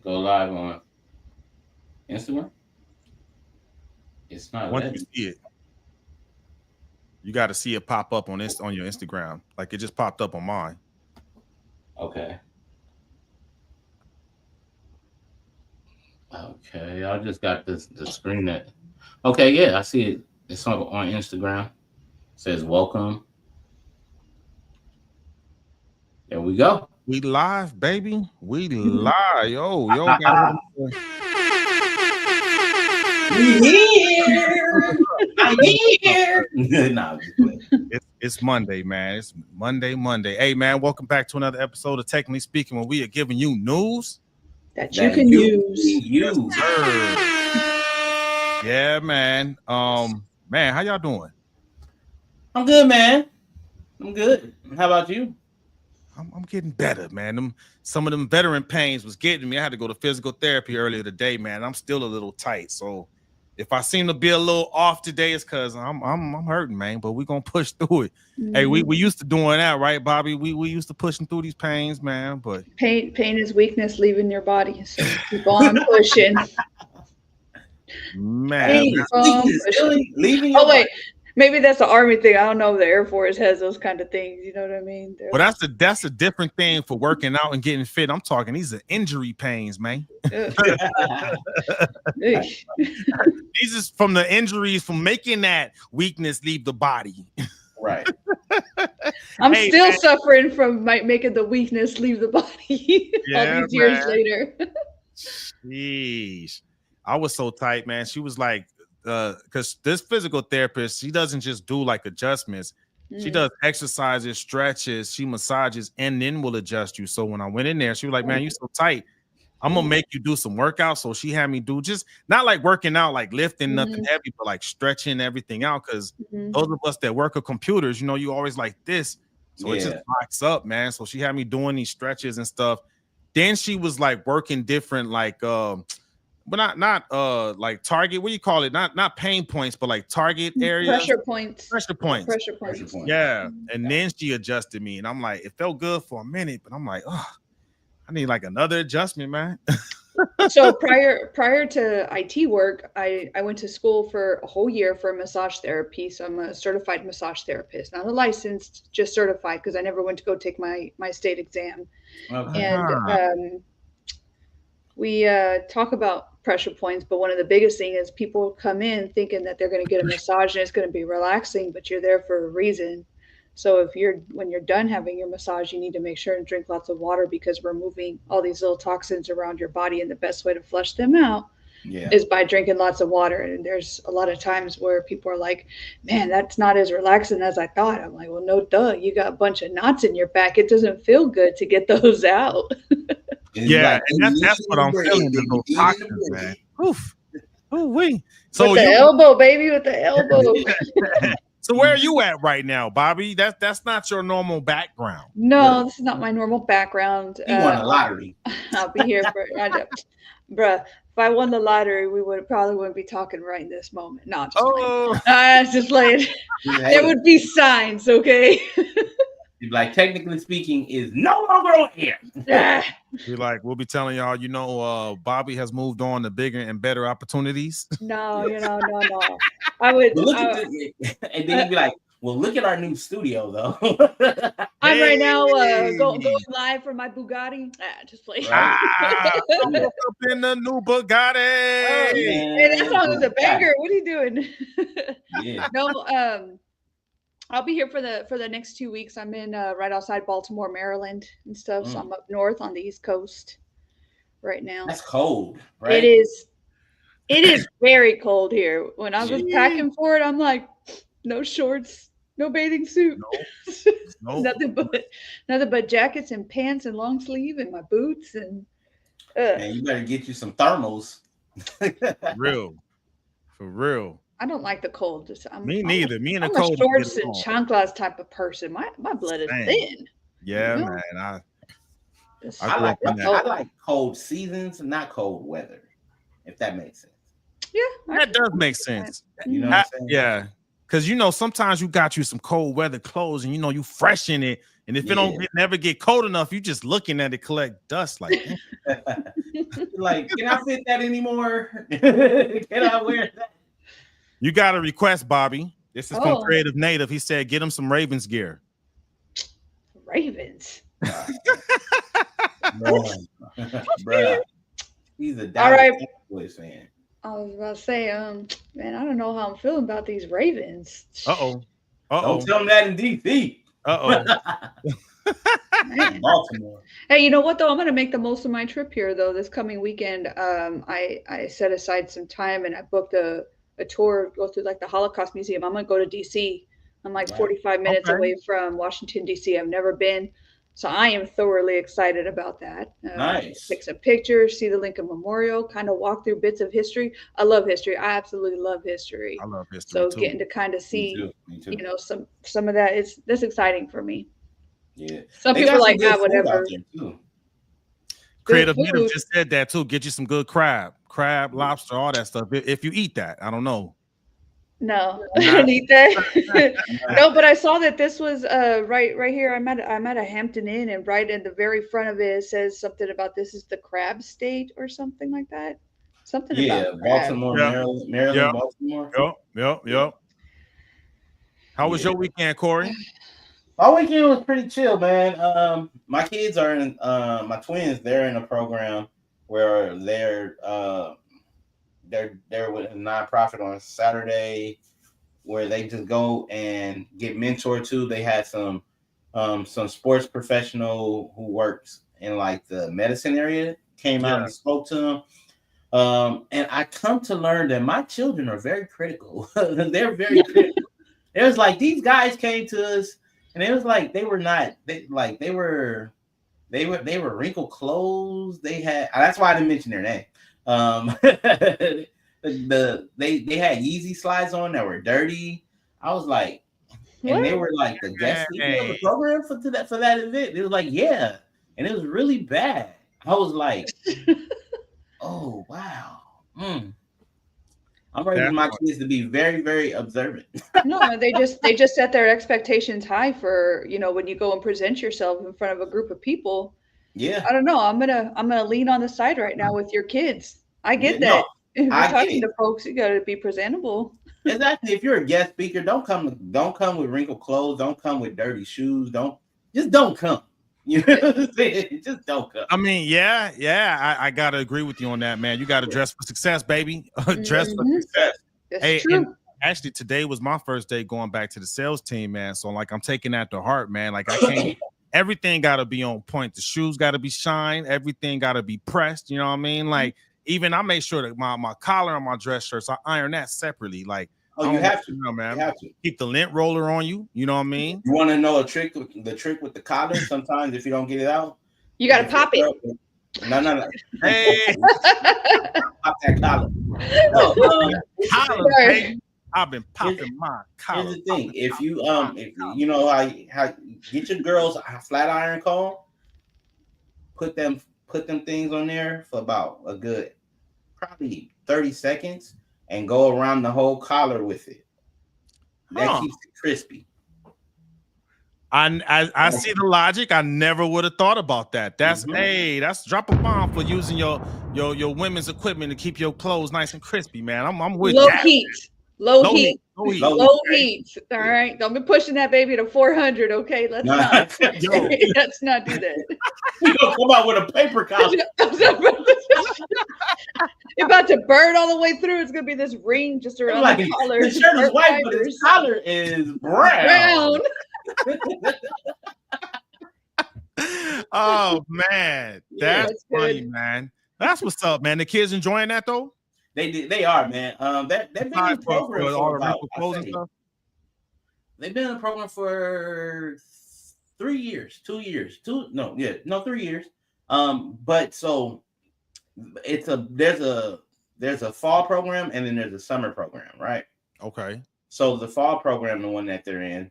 Go live on Instagram. It's not Once letting you me. see it, you got to see it pop up on your Instagram. Like it just popped up on mine. Okay. Okay. I just got the screen that. Okay. Yeah, I see it. It's on Instagram. It says welcome. There we go. We live, baby. We live. Yo, got We here. I'm here. Nah, I'm just playing. it's Monday, man. It's Monday. Hey, man, welcome back to another episode of Technically Speaking, when we are giving you news that you can use. Yes, yeah, man. Man, how y'all doing? I'm good, man. I'm good. How about you? I'm getting better, man. Some of them veteran pains was getting me. I had to go to physical therapy earlier today, man. I'm still a little tight, so if I seem to be a little off today, it's because I'm hurting, man. But we're gonna push through it. Mm-hmm. Hey, we used to doing that, right, Bobby? We used to pushing through these pains, man. But pain is weakness leaving your body, so keep on pushing. Man, leaving. Oh wait. Maybe that's the Army thing. I don't know if the Air Force has those kind of things. You know what I mean? Well, that's a different thing for working out and getting fit. I'm talking these are injury pains, man. These is from the injuries from making that weakness leave the body. Right. I'm still suffering from making the weakness leave the body all these years later. Jeez. I was so tight, man. She was like, because this physical therapist, she doesn't just do like adjustments. She does exercises, stretches, she massages, and then will adjust you. So when I went in there, she was like, man, you're so tight. I'm gonna make you do some workouts. So she had me do just not like working out, like lifting nothing heavy, but like stretching everything out. Because those of us that work with computers, you know, you always like this. So it just locks up, man. So she had me doing these stretches and stuff. Then she was like working different, like but not like target, what do you call it? Not pain points, but like target areas. Pressure points. Yeah. And then she adjusted me. And I'm like, it felt good for a minute, but I'm like, oh, I need like another adjustment, man. So prior to IT work, I went to school for a whole year for massage therapy. So I'm a certified massage therapist, not a licensed, just certified, because I never went to go take my state exam. Okay. And we talk about pressure points, but one of the biggest thing is people come in thinking that they're going to get a massage and it's going to be relaxing, but you're there for a reason. So when you're done having your massage, you need to make sure and drink lots of water, because we're moving all these little toxins around your body, and the best way to flush them out is by drinking lots of water. And there's a lot of times where people are like, man, that's not as relaxing as I thought. I'm like, well, no, duh. You got a bunch of knots in your back. It doesn't feel good to get those out. Yeah, like, and that's what I'm feeling, those toxins, man. Oof. Ooh-wee. So with the elbow, baby, with the elbow. So where are you at right now, Bobby? That's not your normal background. No, this is not my normal background. You won the lottery. I'll be here for bruh. If I won the lottery, we probably wouldn't be talking right in this moment. No, just playing. There would be signs, okay? You'd be like, technically speaking, is no longer on here. You're like, we'll be telling y'all, you know, Bobby has moved on to bigger and better opportunities. No. I would. And then you'd be like, well, look at our new studio, though. I'm right now going live for my Bugatti. Just play. I'm up in the new Bugatti. Hey, that song is a banger. What are you doing? Yeah. No, I'll be here for the next 2 weeks. I'm in right outside Baltimore, Maryland and stuff. So I'm up north on the East Coast right now. That's cold, right? It is. It is very cold here. When I was packing for it, I'm like, no shorts, no bathing suit, no. nothing but jackets and pants and long sleeve and my boots and. Man, you better get you some thermals. For real. I don't like the cold. Me neither. Me and the I'm cold. a shorts and chanclas type of person. My blood is thin. Yeah, you know? Man. I like cold seasons, not cold weather. If that makes sense. Yeah, that does make sense. You know what I'm saying? Yeah, because you know sometimes you got you some cold weather clothes, and you know you fresh in it, And if it never get cold enough, you just looking at it collect dust like like, can I fit that anymore? Can I wear that? You got a request, Bobby. This is from Creative Native. He said, get him some Ravens gear. Ravens. Bruh. He's a Dallas Cowboys fan. I was about to say, man, I don't know how I'm feeling about these Ravens. Don't tell them that in DC. Baltimore. Hey, you know what though? I'm gonna make the most of my trip here though. This coming weekend, I set aside some time and I booked a tour, go through like the Holocaust Museum. I'm gonna go to DC. I'm like 45 minutes away from Washington DC. I've never been, so I am thoroughly excited about that. Nice. Take some pictures, see the Lincoln Memorial, kind of walk through bits of history. I love history. I absolutely love history. I love history. So getting to kind of see, you know, some of that's exciting for me. Yeah. Some people are like, whatever. Creative Native just said that too. Get you some good crab, lobster, all that stuff. If you eat that, I don't know. No, I didn't eat that. No, but I saw that this was right here. I'm at a Hampton Inn, and right in the very front of it says something about this is the crab state or something like that. Something about Baltimore, Maryland, Baltimore. Yep. How was your weekend, Corey? My weekend was pretty chill, man. My kids are in my twins. They're in a program where they're with a nonprofit on Saturday, where they just go and get mentored too. They had some sports professional who works in like the medicine area came out and spoke to them. And I come to learn that my children are very critical. They're very critical. It was like these guys came to us. And it was like they were wrinkled clothes. They had that's why I didn't mention their name. They had Yeezy slides on that were dirty. I was like, and they were like the guest speaker of the program for that event. It was like, yeah, and it was really bad. I was like, oh wow. I'm ready for my kids to be very, very observant. No, they just set their expectations high for, you know, when you go and present yourself in front of a group of people. Yeah. I don't know. I'm gonna lean on the side right now with your kids. I get that. No, if you're talking to folks, you gotta be presentable. Exactly. If you're a guest speaker, don't come with wrinkled clothes, don't come with dirty shoes, don't come. You know what I'm saying? Just don't come. I mean, yeah. I gotta agree with you on that, man. You gotta dress for success, baby. Dress for success. That's true. And actually, today was my first day going back to the sales team, man. So like, I'm taking that to heart, man. Like, I can't. Everything gotta be on point. The shoes gotta be shined. Everything gotta be pressed. You know what I mean? Like, even I make sure that my collar on my dress shirts, I iron that separately. Like. Oh, you have to, man. You have to keep the lint roller on you. You know what I mean? You want to know the trick with the collar? Sometimes if you don't get it out, you gotta pop it. No. Hey, pop that collar. I've been popping my collar. Here's the thing: if you know how get your girls a flat iron comb, put them things on there for about a good probably 30 seconds. And go around the whole collar with it. That keeps it crispy. I see the logic. I never would have thought about that. That's that's drop a bomb for using your women's equipment to keep your clothes nice and crispy, man. I'm with low that. Heat. Low heat. All right. Don't be pushing that baby to 400. Okay. Let's not. Let's not do that. You gonna come out with a paper collar. It's about to burn all the way through. It's gonna be this ring just around the collar. The shirt is white, but his collar is brown. Oh man, that's funny, man. That's what's up, man. The kids enjoying that though. They are, man. They've been in the program for about, they've been in the program for 3 years, 2 years, 3 years. But so there's a fall program and then there's a summer program, right? Okay. So the fall program, the one that they're in,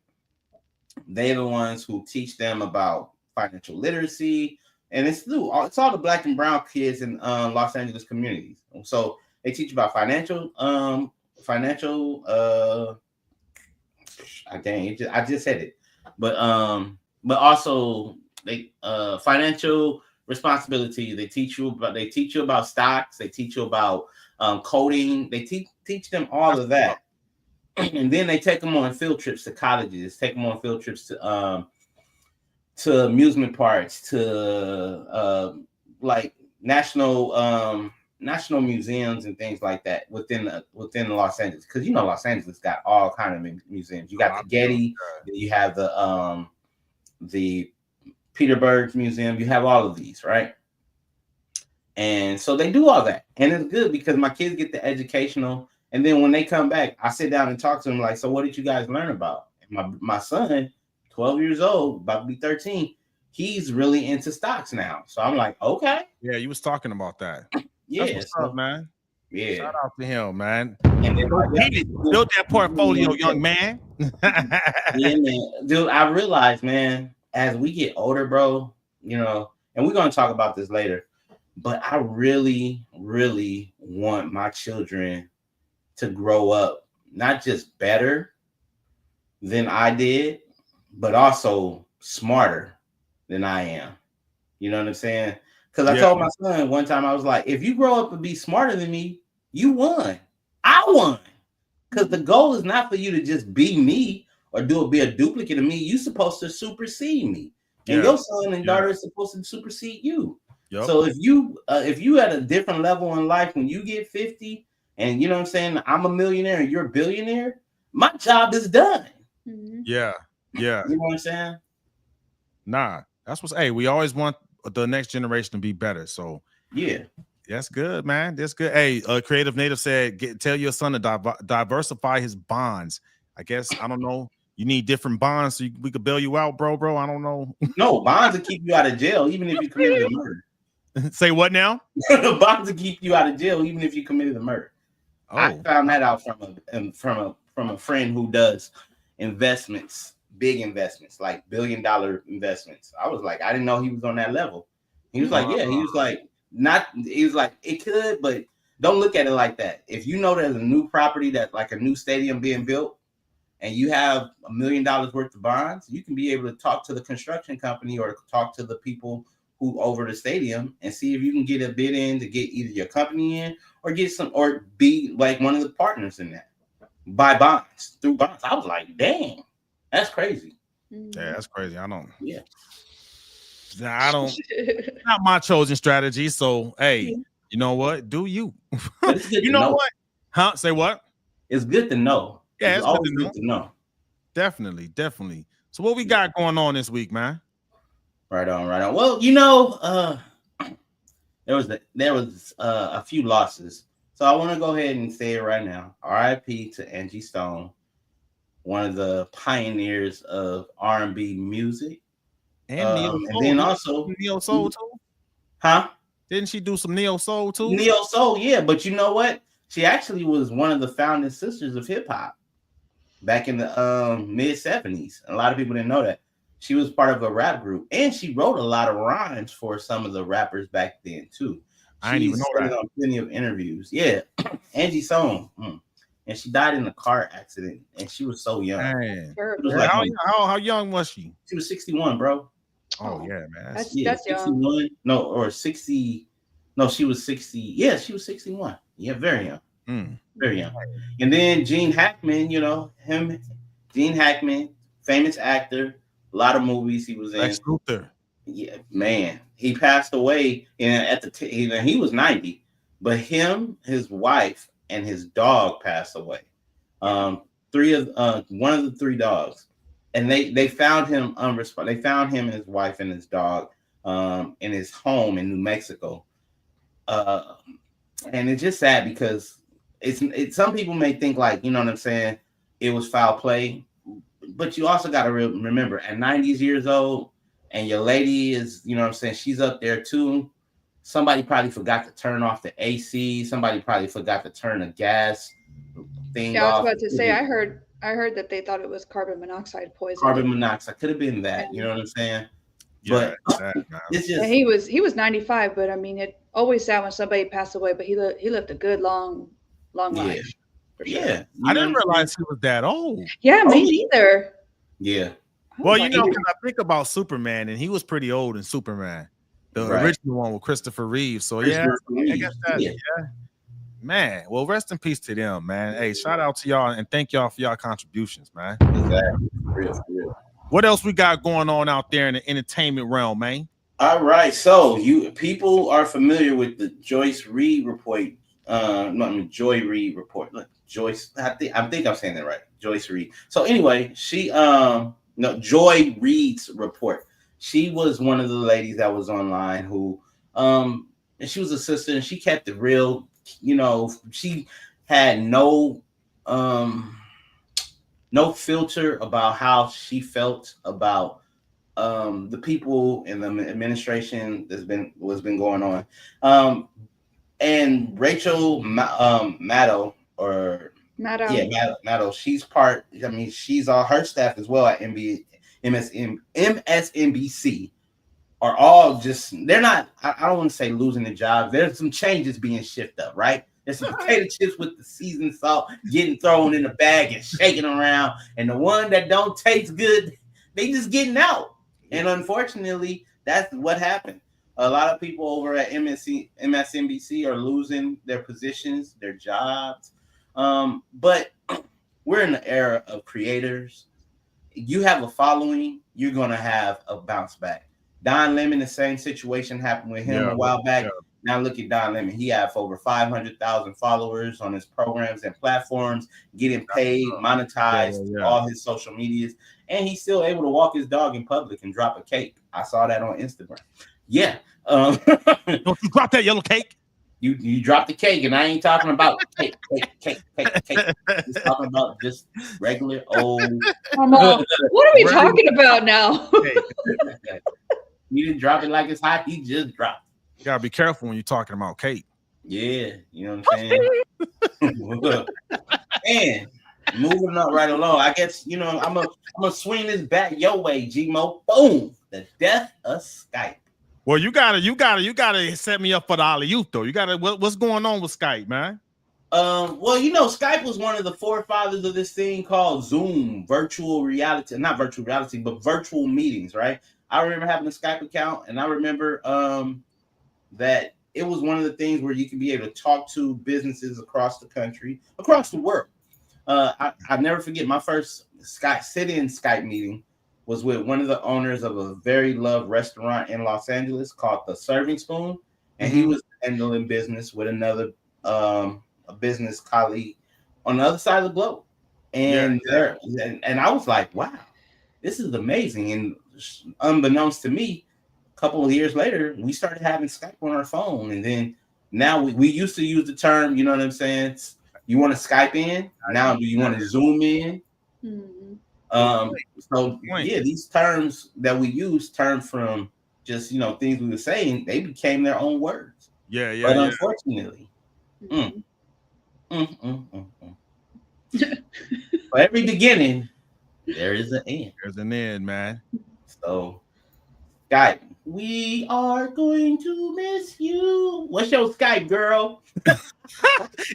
they're the ones who teach them about financial literacy, and it's all the Black and brown kids in Los Angeles communities. So they teach about financial. I just said it, but but also they financial responsibility. They teach you about stocks. They teach you about coding. They teach them all of that, and then they take them on field trips to colleges. Take them on field trips to amusement parks, to like national museums and things like that within Los Angeles, because Los Angeles got all kind of museums. You got the Getty, you have the Peterburg Museum, you have all of these, right? And so they do all that, and it's good because my kids get the educational, and then when they come back, I sit down and talk to them like, so what did you guys learn about? And my son, 12 years old, about to be 13, he's really into stocks now. So I'm like, okay. Yeah, you was talking about that. Yeah, that's what's up, man. Yeah, shout out to him, man. And then build that portfolio, young man. Yeah, man, dude. I realized, man, as we get older, bro, and we're gonna talk about this later, but I really, really want my children to grow up not just better than I did, but also smarter than I am. You know what I'm saying? Because I told my son one time, I was like, if you grow up and be smarter than me, you won. I won. Because the goal is not for you to just be me or be a duplicate of me. You're supposed to supersede me. And your son and daughter is supposed to supersede you. Yep. So if you at a different level in life, when you get 50 and I'm a millionaire and you're a billionaire, my job is done. Yeah. Yeah. You know what I'm saying? Nah, that's we always want the next generation to be better. So yeah, that's good, man. That's good. Hey, Creative Native said, tell your son to diversify his bonds. I guess, I don't know. You need different bonds so we could bail you out, bro. I don't know. No, bonds will keep you out of jail, even if you committed a murder. Say what now? Bonds will keep you out of jail, even if you committed a murder. Oh. I found that out from a friend who does investments. Big investments, like $1 billion investments. I was like, I didn't know he was on that level. He was like, yeah, he was like, it could, but don't look at it like that. If you know there's a new property that's like a new stadium being built and you have $1 million worth of bonds, you can be able to talk to the construction company or talk to the people who over the stadium and see if you can get a bid in to get either your company in or be like one of the partners in that. Buy bonds through bonds. I was like, dang. That's crazy. Yeah, that's crazy. I don't. Yeah. Not my chosen strategy. So, hey, you know what? Do you? You know what? Huh? Say what? It's good to know. Yeah, it's always good to know. Definitely. So, what we got going on this week, man? Right on. Well, there was a few losses. So I want to go ahead and say it right now. R.I.P. to Angie Stone, one of the pioneers of R&B music. And then also Neo Soul too. Huh? Didn't she do some Neo Soul too? Neo Soul, yeah. But you know what? She actually was one of the founding sisters of hip hop back in the mid 70s. A lot of people didn't know that. She was part of a rap group, and she wrote a lot of rhymes for some of the rappers back then too. I didn't even know that. On plenty of interviews. Yeah, Angie Stone. And she died in a car accident, and she was so young. Was like, how young was she? She was 61, bro. Oh yeah, man. That's 61. Young. No, or 60. No, she was 60. Yeah, she was 61. Yeah, very young. Very young. And then Gene Hackman, Gene Hackman, famous actor, a lot of movies he was in. Lex Luthor. Yeah, man. He passed away he was 90, but his wife and his dog passed away. One of the three dogs, and they found him unresponsive. They found him and his wife and his dog in his home in New Mexico. And it's just sad because it's some people may think like, you know what I'm saying, it was foul play, but you also got to remember at 90 years old and your lady is, you know what I'm saying, she's up there too. Somebody probably forgot to turn off the AC. Somebody probably forgot to turn the gas thing off. Yeah, I was about to say, I heard that they thought it was carbon monoxide poisoning. Carbon monoxide could have been that. You know what I'm saying? Yeah, but it's just he was 95. But I mean, it always sad when somebody passed away. But he lived a good long life. For sure. Yeah, I didn't realize he was that old. Yeah, me neither. Yeah. Well, you know, 'cause I think about Superman, and he was pretty old in Superman, the original one with Christopher Reeve. So I guess that. Yeah. Man, well, rest in peace to them, man. Hey, shout out to y'all and thank y'all for y'all contributions, man. Exactly. Real. What else we got going on out there in the entertainment realm, man? All right, so people are familiar with the Joyce Reid report. Joy Reid report. Look, Joyce, I think I'm saying that right. Joyce Reid. So anyway, Joy Reid's report. She was one of the ladies that was online who and she was a sister and she kept it real. You know, she had no filter about how she felt about the people in the administration was been going on. And Rachel Maddow, she's part. I mean, she's all her staff as well at MSNBC are all just, they're not, I don't want to say losing their jobs. There's some changes being shifted up, right? There's some potato chips with the seasoned salt getting thrown in the bag and shaking around. And the one that don't taste good, they just getting out. And unfortunately, that's what happened. A lot of people over at MSNBC are losing their positions, their jobs. But we're in the era of creators. You have a following, you're going to have a bounce back. Don Lemon, the same situation happened with him a while back. Yeah. Now look at Don Lemon. He has over 500,000 followers on his programs and platforms, getting paid, monetized all his social medias, and he's still able to walk his dog in public and drop a cake. I saw that on Instagram. Yeah. Don't you drop that yellow cake? You dropped the cake, and I ain't talking about cake. Just talking about just regular old. What are we talking about now? You didn't drop it like it's hot. He just dropped. You gotta be careful when you're talking about cake. Yeah, you know what I'm saying. And moving up right along, I guess I'm gonna swing this back your way, G-Mo. Boom, the death of Skype. Well, you gotta set me up for the alley-oop though. You gotta what's going on with Skype, man? Well, Skype was one of the forefathers of this thing called Zoom, virtual reality, not virtual reality, but virtual meetings, right? I remember having a Skype account, and I remember that it was one of the things where you can be able to talk to businesses across the country, across the world. I never forget my first sit-in Skype meeting was with one of the owners of a very loved restaurant in Los Angeles called The Serving Spoon, and he was handling business with another a business colleague on the other side of the globe. And and I was like, wow, this is amazing. And unbeknownst to me, a couple of years later, we started having Skype on our phone. And then now we used to use the term, you know what I'm saying? You want to Skype in? Now do you want to Zoom in? These terms that we use turned from just, things we were saying, they became their own words. But unfortunately, for every beginning, there is an end. There's an end, man. So, Skype, we are going to miss you. What's your Skype, girl?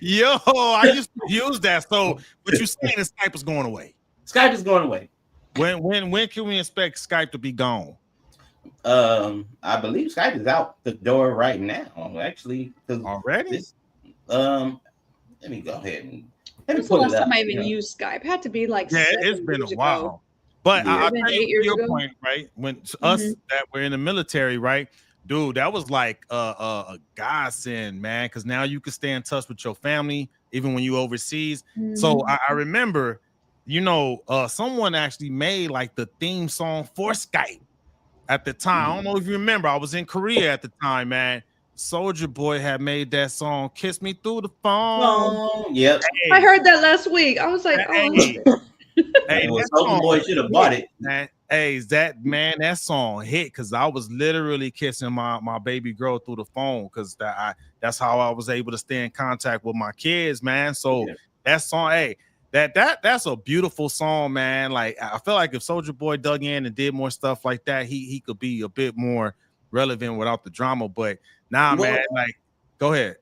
Yo, I used to use that. So, what you saying is Skype is going away? Skype is going away. When can we expect Skype to be gone? I believe Skype is out the door right now. Actually, already. Let me go ahead and let me pull it up. Last time I even used Skype had to be like it's been a while. Ago. But I'll tell you your point, right? When us that were in the military, right, dude, that was like a godsend, man. Because now you can stay in touch with your family even when you overseas. So I remember, someone actually made like the theme song for Skype at the time. I don't know if you remember. I was in Korea at the time, man. Soulja Boy had made that song "Kiss Me Through the Phone." Yep, hey. I heard that last week. I was like, Soulja Boy should have bought it. Man, that song hit because I was literally kissing my baby girl through the phone because that's how I was able to stay in contact with my kids, man. So that song, that's a beautiful song, man. Like I feel like if Soulja Boy dug in and did more stuff like that, he could be a bit more relevant without the drama. But man, like, go ahead.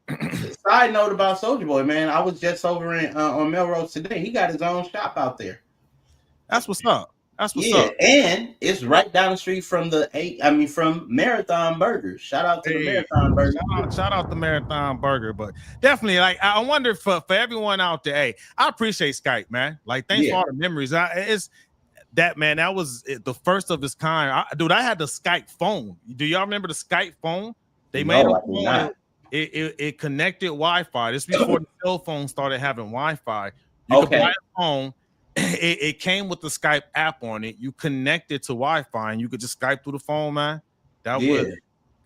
Side note about Soulja Boy, man. I was just over on Melrose today. He got his own shop out there. That's what's up. That's what's Yeah, up. and it's right down the street from from Marathon Burgers. Shout out to the Hey, Marathon Burgers. shout out the Marathon Burger, but definitely, like, I wonder for everyone out there. Hey, I appreciate Skype, man. Like, thanks for Yeah. all the memories. It's that, man. That was the first of its kind. Dude, I had the Skype phone. Do y'all remember the Skype phone? They made a No, I do phone. not. It connected Wi-Fi. This before the cell phone started having Wi-Fi. You could buy a phone. It came with the Skype app on it. You connected to Wi-Fi and you could just Skype through the phone, man. That was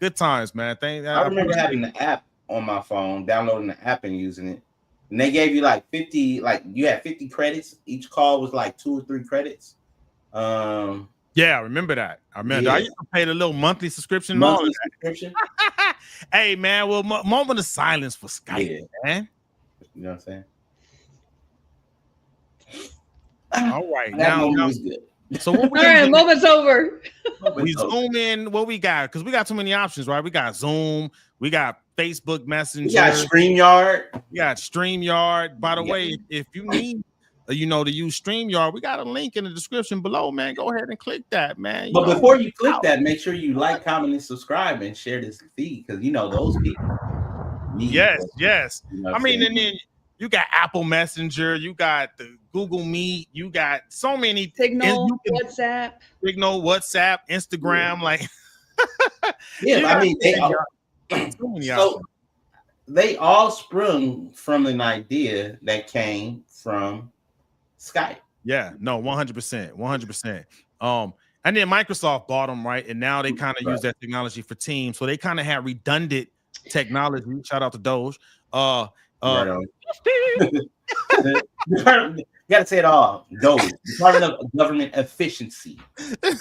good times, man. I remember having the app on my phone, downloading the app and using it. And they gave you like 50, like you had 50 credits. Each call was like 2 or 3 credits. Yeah, I remember that. I remember. Yeah. I used to pay the little monthly subscription. Hey, man. Well, moment of silence for Skype, man. You know what I'm saying? All right, now was good. So what we all right, moment's over. We zoom in. What we got? Because we got too many options, right? We got Zoom. We got Facebook Messenger. We got StreamYard. We got StreamYard. By the way, if you need, to use StreamYard, we got a link in the description below, man. Go ahead and click that, man. But before you click that, make sure you like, comment, and subscribe, and share this feed because those people. Yes. I mean, and then you got Apple Messenger, you got the Google Meet, you got so many Signal, WhatsApp, Instagram, like I mean they all sprung from an idea that came from Skype. Yeah, no, 100%. And then Microsoft bought them, right? And now they kind of use that technology for Teams. So they kind of had redundant technology. Shout out to Doge. You gotta say it all. Doge, Department of Government Efficiency. You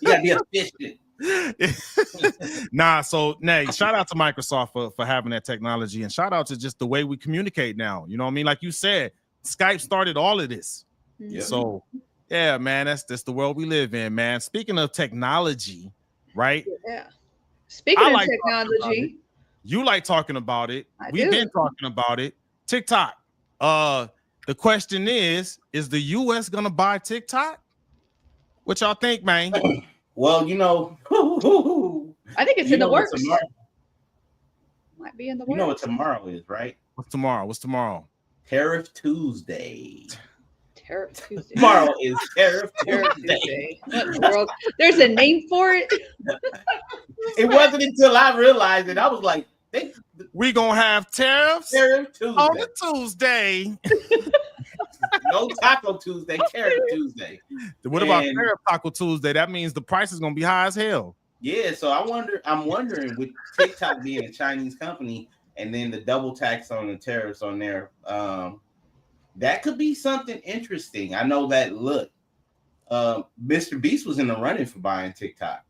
gotta be efficient. Shout out to Microsoft for having that technology, and shout out to just the way we communicate now. You know what I mean? Like you said, Skype started all of this. Yep. So yeah, man, that's the world we live in, man. Speaking of technology, right? Yeah. Speaking of technology, you like talking about it. We've been talking about it. TikTok. The question is the US gonna buy TikTok? What y'all think, man? Well, I think it's in the works. Might be in the works. You know what tomorrow is, right? What's tomorrow? Tariff Tuesday. Tariff Tuesday. Tomorrow is Tariff Tuesday. What in the world? There's a name for it. It wasn't until I realized it. I was like, we gonna have tariffs Tuesday. On the Tuesday. No Taco Tuesday, Tariff Tuesday. What about Tariff Taco Tuesday? That means the price is gonna be high as hell. Yeah, so I'm wondering with TikTok being a Chinese company and then the double tax on the tariffs on there, that could be something interesting. I know that Mr. Beast was in the running for buying TikTok,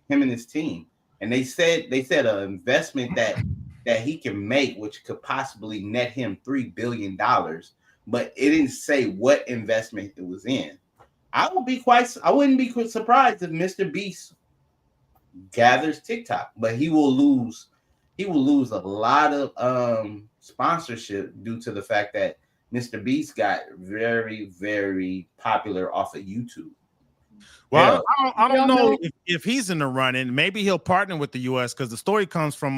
him and his team. And they said an investment that he can make, which could possibly net him $3 billion, but it didn't say what investment it was in. I wouldn't be surprised if Mr. Beast gathers TikTok, but he will lose a lot of sponsorship due to the fact that Mr. Beast got very, very popular off of YouTube. Well, yeah. I don't know if he's in the running. Maybe he'll partner with the U.S. because the story comes from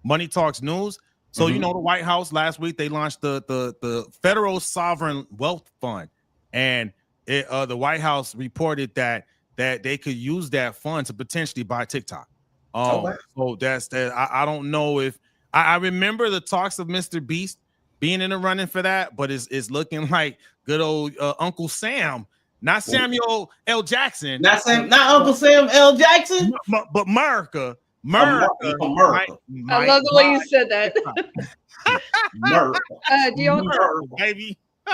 Money Talks News. So, the White House last week, they launched the Federal Sovereign Wealth Fund. And the White House reported that they could use that fund to potentially buy TikTok. So that's that. I don't know if I remember the talks of Mr. Beast being in the running for that, but it's looking like good old Uncle Sam. Not Samuel L. Jackson. Not Uncle Sam L. Jackson. But America. I love the way you said that.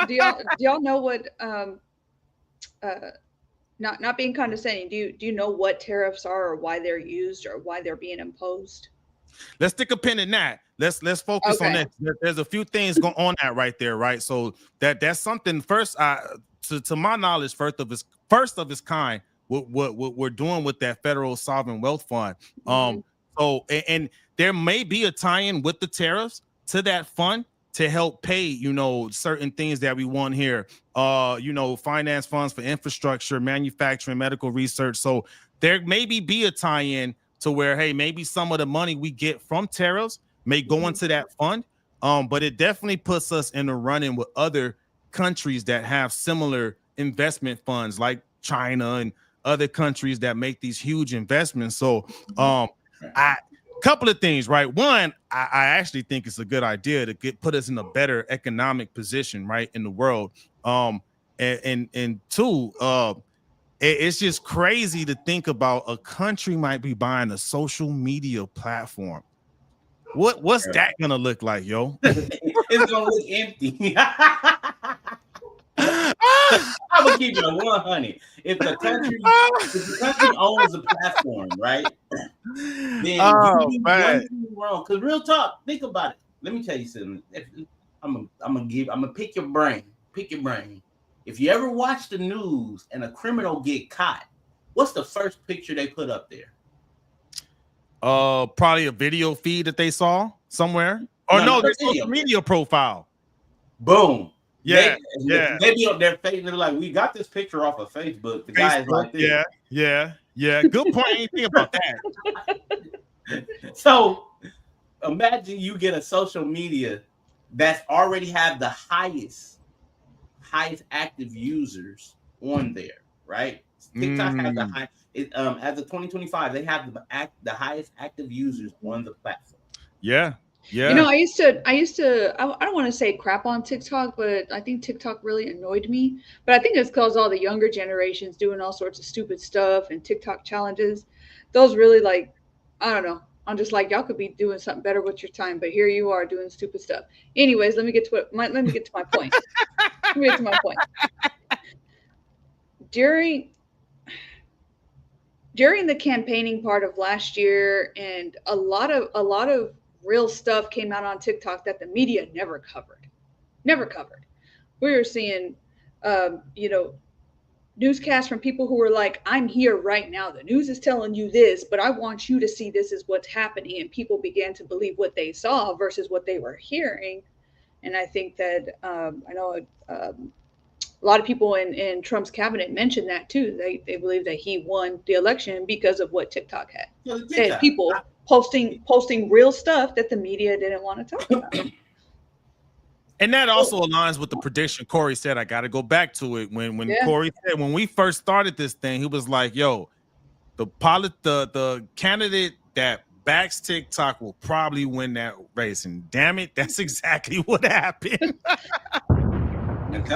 Do y'all know what? Not being condescending. Do you know what tariffs are, or why they're used, or why they're being imposed? Let's stick a pin in that. Let's focus on this. There's a few things going on that right there, right? So that's something. First, to my knowledge, first of its kind, what we're doing with that Federal Sovereign Wealth Fund. So and there may be a tie-in with the tariffs to that fund, to help pay, certain things that we want here. Finance funds for infrastructure, manufacturing, medical research. So there maybe be a tie-in to where, hey, maybe some of the money we get from tariffs may go into that fund. But it definitely puts us in a run-in with other countries that have similar investment funds, like China and other countries that make these huge investments. So couple of things, right? One, I actually think it's a good idea to put us in a better economic position, right, in the world. And two, it's just crazy to think about a country might be buying a social media platform. What's that gonna look like, yo? It's gonna look empty. I'm gonna keep it a 100. If the country owns the platform, right? Then you do one thing wrong. Because real talk, think about it. Let me tell you something. I'm gonna pick your brain. Pick your brain. If you ever watch the news and a criminal get caught, what's the first picture they put up there? Probably a video feed that they saw somewhere. Or no, their social media profile. Boom. Yeah, they be on their face. They're like, we got this picture off of Facebook. The guy is like this. Yeah. Good point. Anything about that. So imagine you get a social media that's already have the highest active users on there, right? TikTok has the high. As of 2025, they have the highest active users on the platform. Yeah. I used to, I don't want to say crap on TikTok, but I think TikTok really annoyed me. But I think it's because all the younger generations doing all sorts of stupid stuff and TikTok challenges. Those really I don't know. I'm just like, y'all could be doing something better with your time, but here you are doing stupid stuff. Anyways, let me get to my point. During the campaigning part of last year, and a lot of real stuff came out on TikTok that the media never covered. We were seeing, newscasts from people who were like, I'm here right now. The news is telling you this, but I want you to see this is what's happening. And people began to believe what they saw versus what they were hearing. And I think that, I know a lot of people in Trump's cabinet mentioned that too. They believe that he won the election because of what TikTok had. They had people posting real stuff that the media didn't want to talk about. And that also aligns with the prediction Corey said. I got to go back to it. When Corey said, when we first started this thing, he was like, yo, the candidate that backs TikTok will probably win that race. And damn it, that's exactly what happened.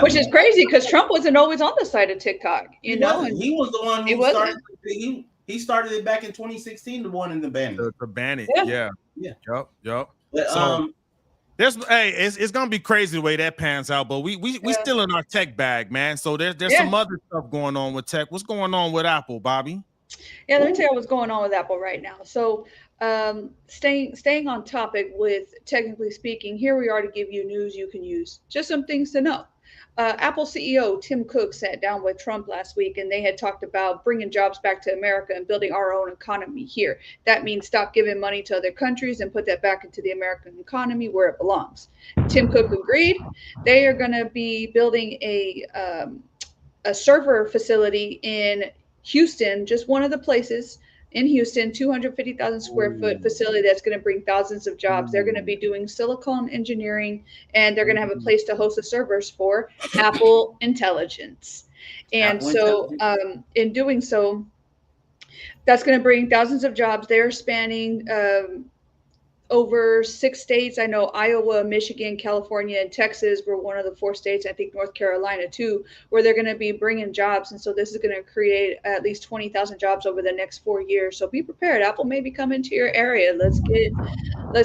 Which is crazy because Trump wasn't always on the side of TikTok. He was the one who started. He started it back in 2016. The one in the ban. The ban it. Yeah. Yep. But, so it's gonna be crazy the way that pans out. But we still in our tech bag, man. So there's some other stuff going on with tech. What's going on with Apple, Bobby? Yeah, let me tell you what's going on with Apple right now. So staying on topic with technically speaking, here we are to give you news you can use. Just some things to know. Apple CEO Tim Cook sat down with Trump last week, and they had talked about bringing jobs back to America and building our own economy here. That means stop giving money to other countries and put that back into the American economy where it belongs. Tim Cook agreed. They are going to be building a server facility in Houston, just one of the places in Houston, 250,000 square foot facility that's going to bring thousands of jobs. They're going to be doing silicon engineering, and they're going to have a place to host the servers for Apple Intelligence. And in doing so, that's going to bring thousands of jobs. They're spanning over 6 states. I know Iowa, Michigan, California, and Texas were one of the 4 states. I think North Carolina too, where they're going to be bringing jobs. And so this is going to create at least 20,000 jobs over the next 4 years. So be prepared. Apple may be coming to your area. Let's get the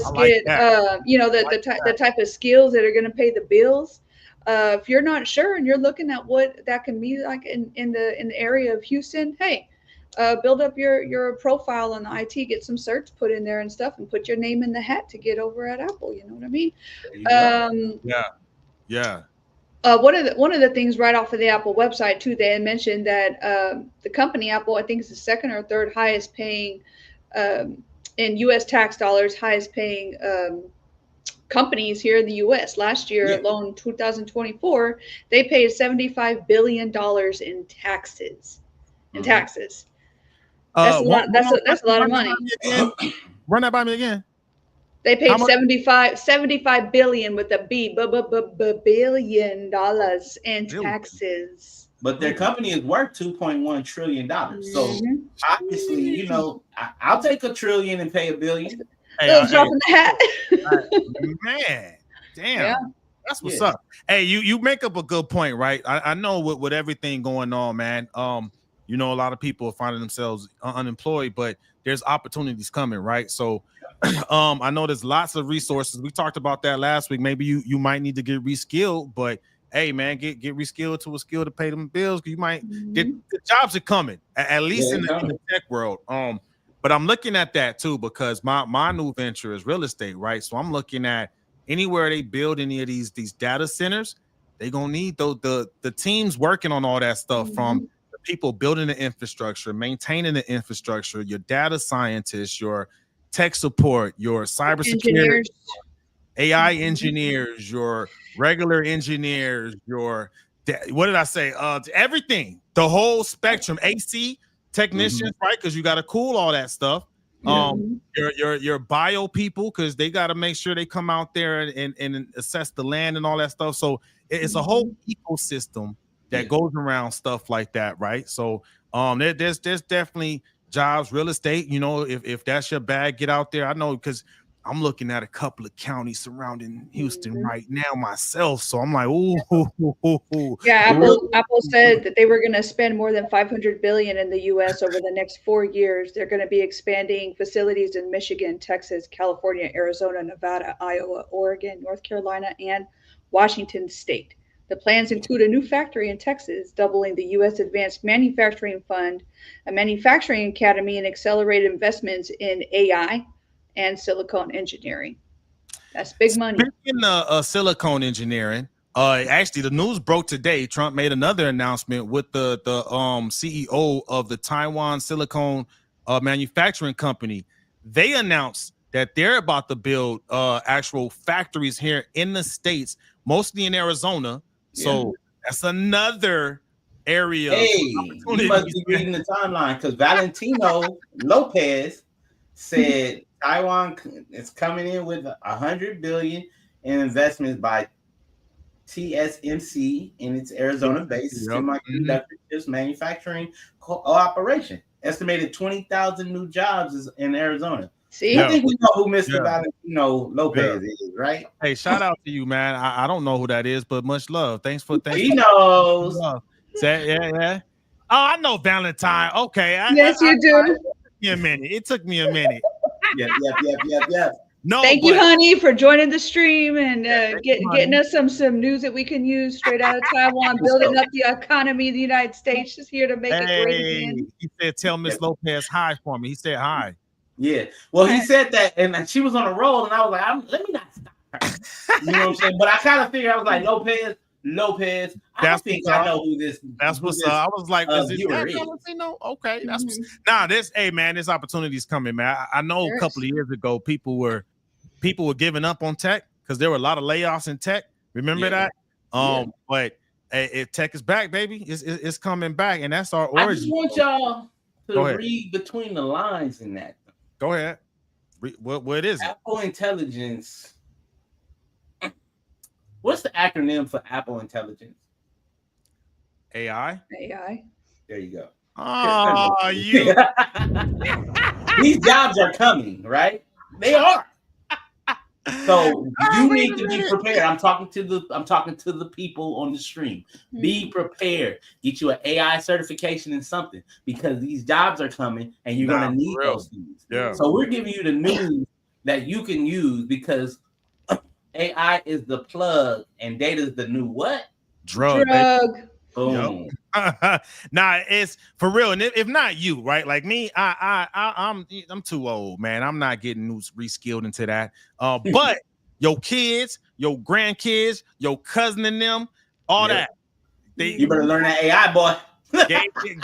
type of skills that are going to pay the bills. If you're not sure and you're looking at what that can be like in the area of Houston, hey, build up your profile on the IT, get some certs put in there and stuff, and put your name in the hat to get over at Apple. You know what I mean? One of the things right off of the Apple website too, they had mentioned that the company Apple, I think, is the second or third highest paying in U.S. tax dollars, highest paying companies here in the U.S. Last year alone, 2024, they paid $75 billion in taxes. That's a lot. That's a lot of money. Run that by me again. They paid 75 billion with a B, billion dollars in taxes. But their company is worth $2.1 trillion. So obviously, you know, I'll take $1 trillion and pay $1 billion. Little drop in the hat. Man, damn. That's what's up. Hey, you make up a good point, right? I know with everything going on, man. You know, a lot of people are finding themselves unemployed, but there's opportunities coming, right? So I know there's lots of resources. We talked about that last week. Maybe you might need to get reskilled, but hey, man, get reskilled to a skill to pay them bills. You might get the jobs are coming, at least in the tech world. But I'm looking at that too, because my new venture is real estate, right? So I'm looking at anywhere they build any of these data centers, they're gonna need the teams working on all that stuff, from the people building the infrastructure, maintaining the infrastructure, your data scientists, your tech support, your cybersecurity, AI engineers, your regular engineers, your what did I say? Everything, the whole spectrum, AC technicians, right? Because you got to cool all that stuff. Your bio people, because they got to make sure they come out there and assess the land and all that stuff. So it's a whole ecosystem that goes around stuff like that, right? So there's definitely jobs, real estate. You know, if that's your bag, get out there. I know, because I'm looking at a couple of counties surrounding Houston right now myself. So I'm like, ooh. Yeah, Apple said that they were going to spend more than $500 billion in the U.S. over the next 4 years. They're going to be expanding facilities in Michigan, Texas, California, Arizona, Nevada, Iowa, Oregon, North Carolina, and Washington State. The plans include a new factory in Texas, doubling the U.S. Advanced Manufacturing Fund, a manufacturing academy, and accelerated investments in AI and silicone engineering. That's big money. Speaking of silicone engineering, actually the news broke today. Trump made another announcement with the CEO of the Taiwan Silicone Manufacturing Company. They announced that they're about to build actual factories here in the States, mostly in Arizona. So that's another area. Hey, you must be reading the timeline, because Valentino Lopez said Taiwan is coming in with $100 billion in investments by TSMC in its Arizona-based semiconductor chips manufacturing operation. Estimated 20,000 new jobs is in Arizona. See, I think we know who Mr. Valentino Lopez is, right? Hey, shout out to you, man. I don't know who that is, but much love. Thanks. He knows. Yeah. Oh, I know Valentine. Okay. Yes, you do. It took me a minute. Yep. No, thank you, honey, for joining the stream and getting us some news that we can use straight out of Taiwan, building up the economy of the United States, just here to make it great again. He said, "Tell Miss Lopez hi for me." He said hi. Yeah. Well, he said that, and she was on a roll, and I was like, let me not stop her. You know what I'm saying? But I kind of figured, I was like, Lopez. I think I know who this. That's what's up. I was like, is it Valentino? Okay, that's this opportunity is coming, man. I know a couple of years ago, people were giving up on tech because there were a lot of layoffs in tech. Remember that? But tech is back, baby. It's coming back, and that's our origin. I just want y'all to read between the lines in that. Go ahead. What is it? Apple Intelligence. What's the acronym for Apple Intelligence? AI. There you go. Oh, you. These jobs are coming, right? They are. So you need to be prepared. I'm talking to the people on the stream. Be prepared. Get you an AI certification in something, because these jobs are coming and you're gonna need those things. Yeah. So we're giving you the news that you can use, because AI is the plug and data is the new what? Drug. Boom. Yep. Nah, it's for real. And if not you, right? Like me, I'm too old, man. I'm not getting reskilled into that. But your kids, your grandkids, your cousin and them, all that. You better learn that AI, boy.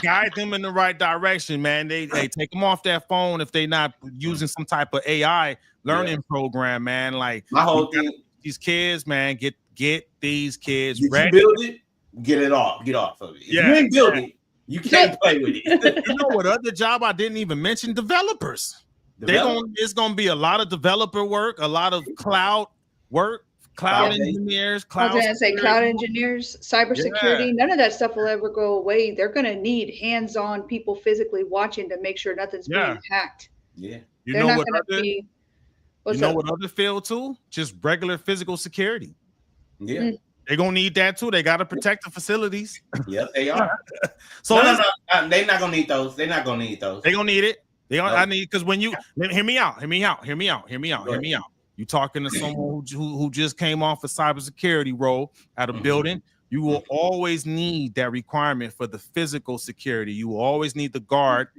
Guide them in the right direction, man. They take them off that phone if they not using some type of AI learning program, man. Like my whole thing. these kids, man. Get these kids Did ready. you build it? Get it off. Get off of it. If you ain't build it, you can't play with it. You know what other job I didn't even mention? Developers. It's gonna be a lot of developer work, a lot of cloud work, cloud engineers, I was gonna say cloud engineers, cybersecurity. None of that stuff will ever go away. They're gonna need hands-on people physically watching to make sure nothing's being hacked. Yeah. They're not gonna be. You know what other field too? Just regular physical security. Yeah. They're gonna need that too. They gotta protect the facilities. Yep, they are. So no, they're not gonna need those. They're not gonna need those. They're gonna need it. I need, because when you hear me out. You talking to someone who just came off a cybersecurity role at a building. You will always need that requirement for the physical security. You will always need the guard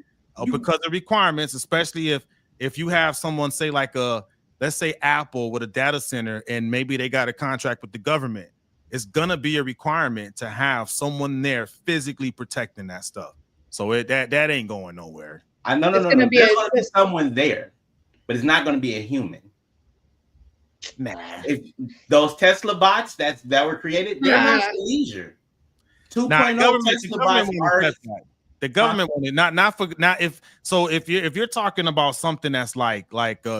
because of requirements, especially if you have someone say like let's say Apple with a data center and maybe they got a contract with the government. It's gonna be a requirement to have someone there physically protecting that stuff. So that ain't going nowhere. No. There's gonna be someone there, but it's not gonna be a human. Nah. If those Tesla bots that were created, they're not leisure. 2.0 Tesla bots are. The government wanted if you're talking about something that's like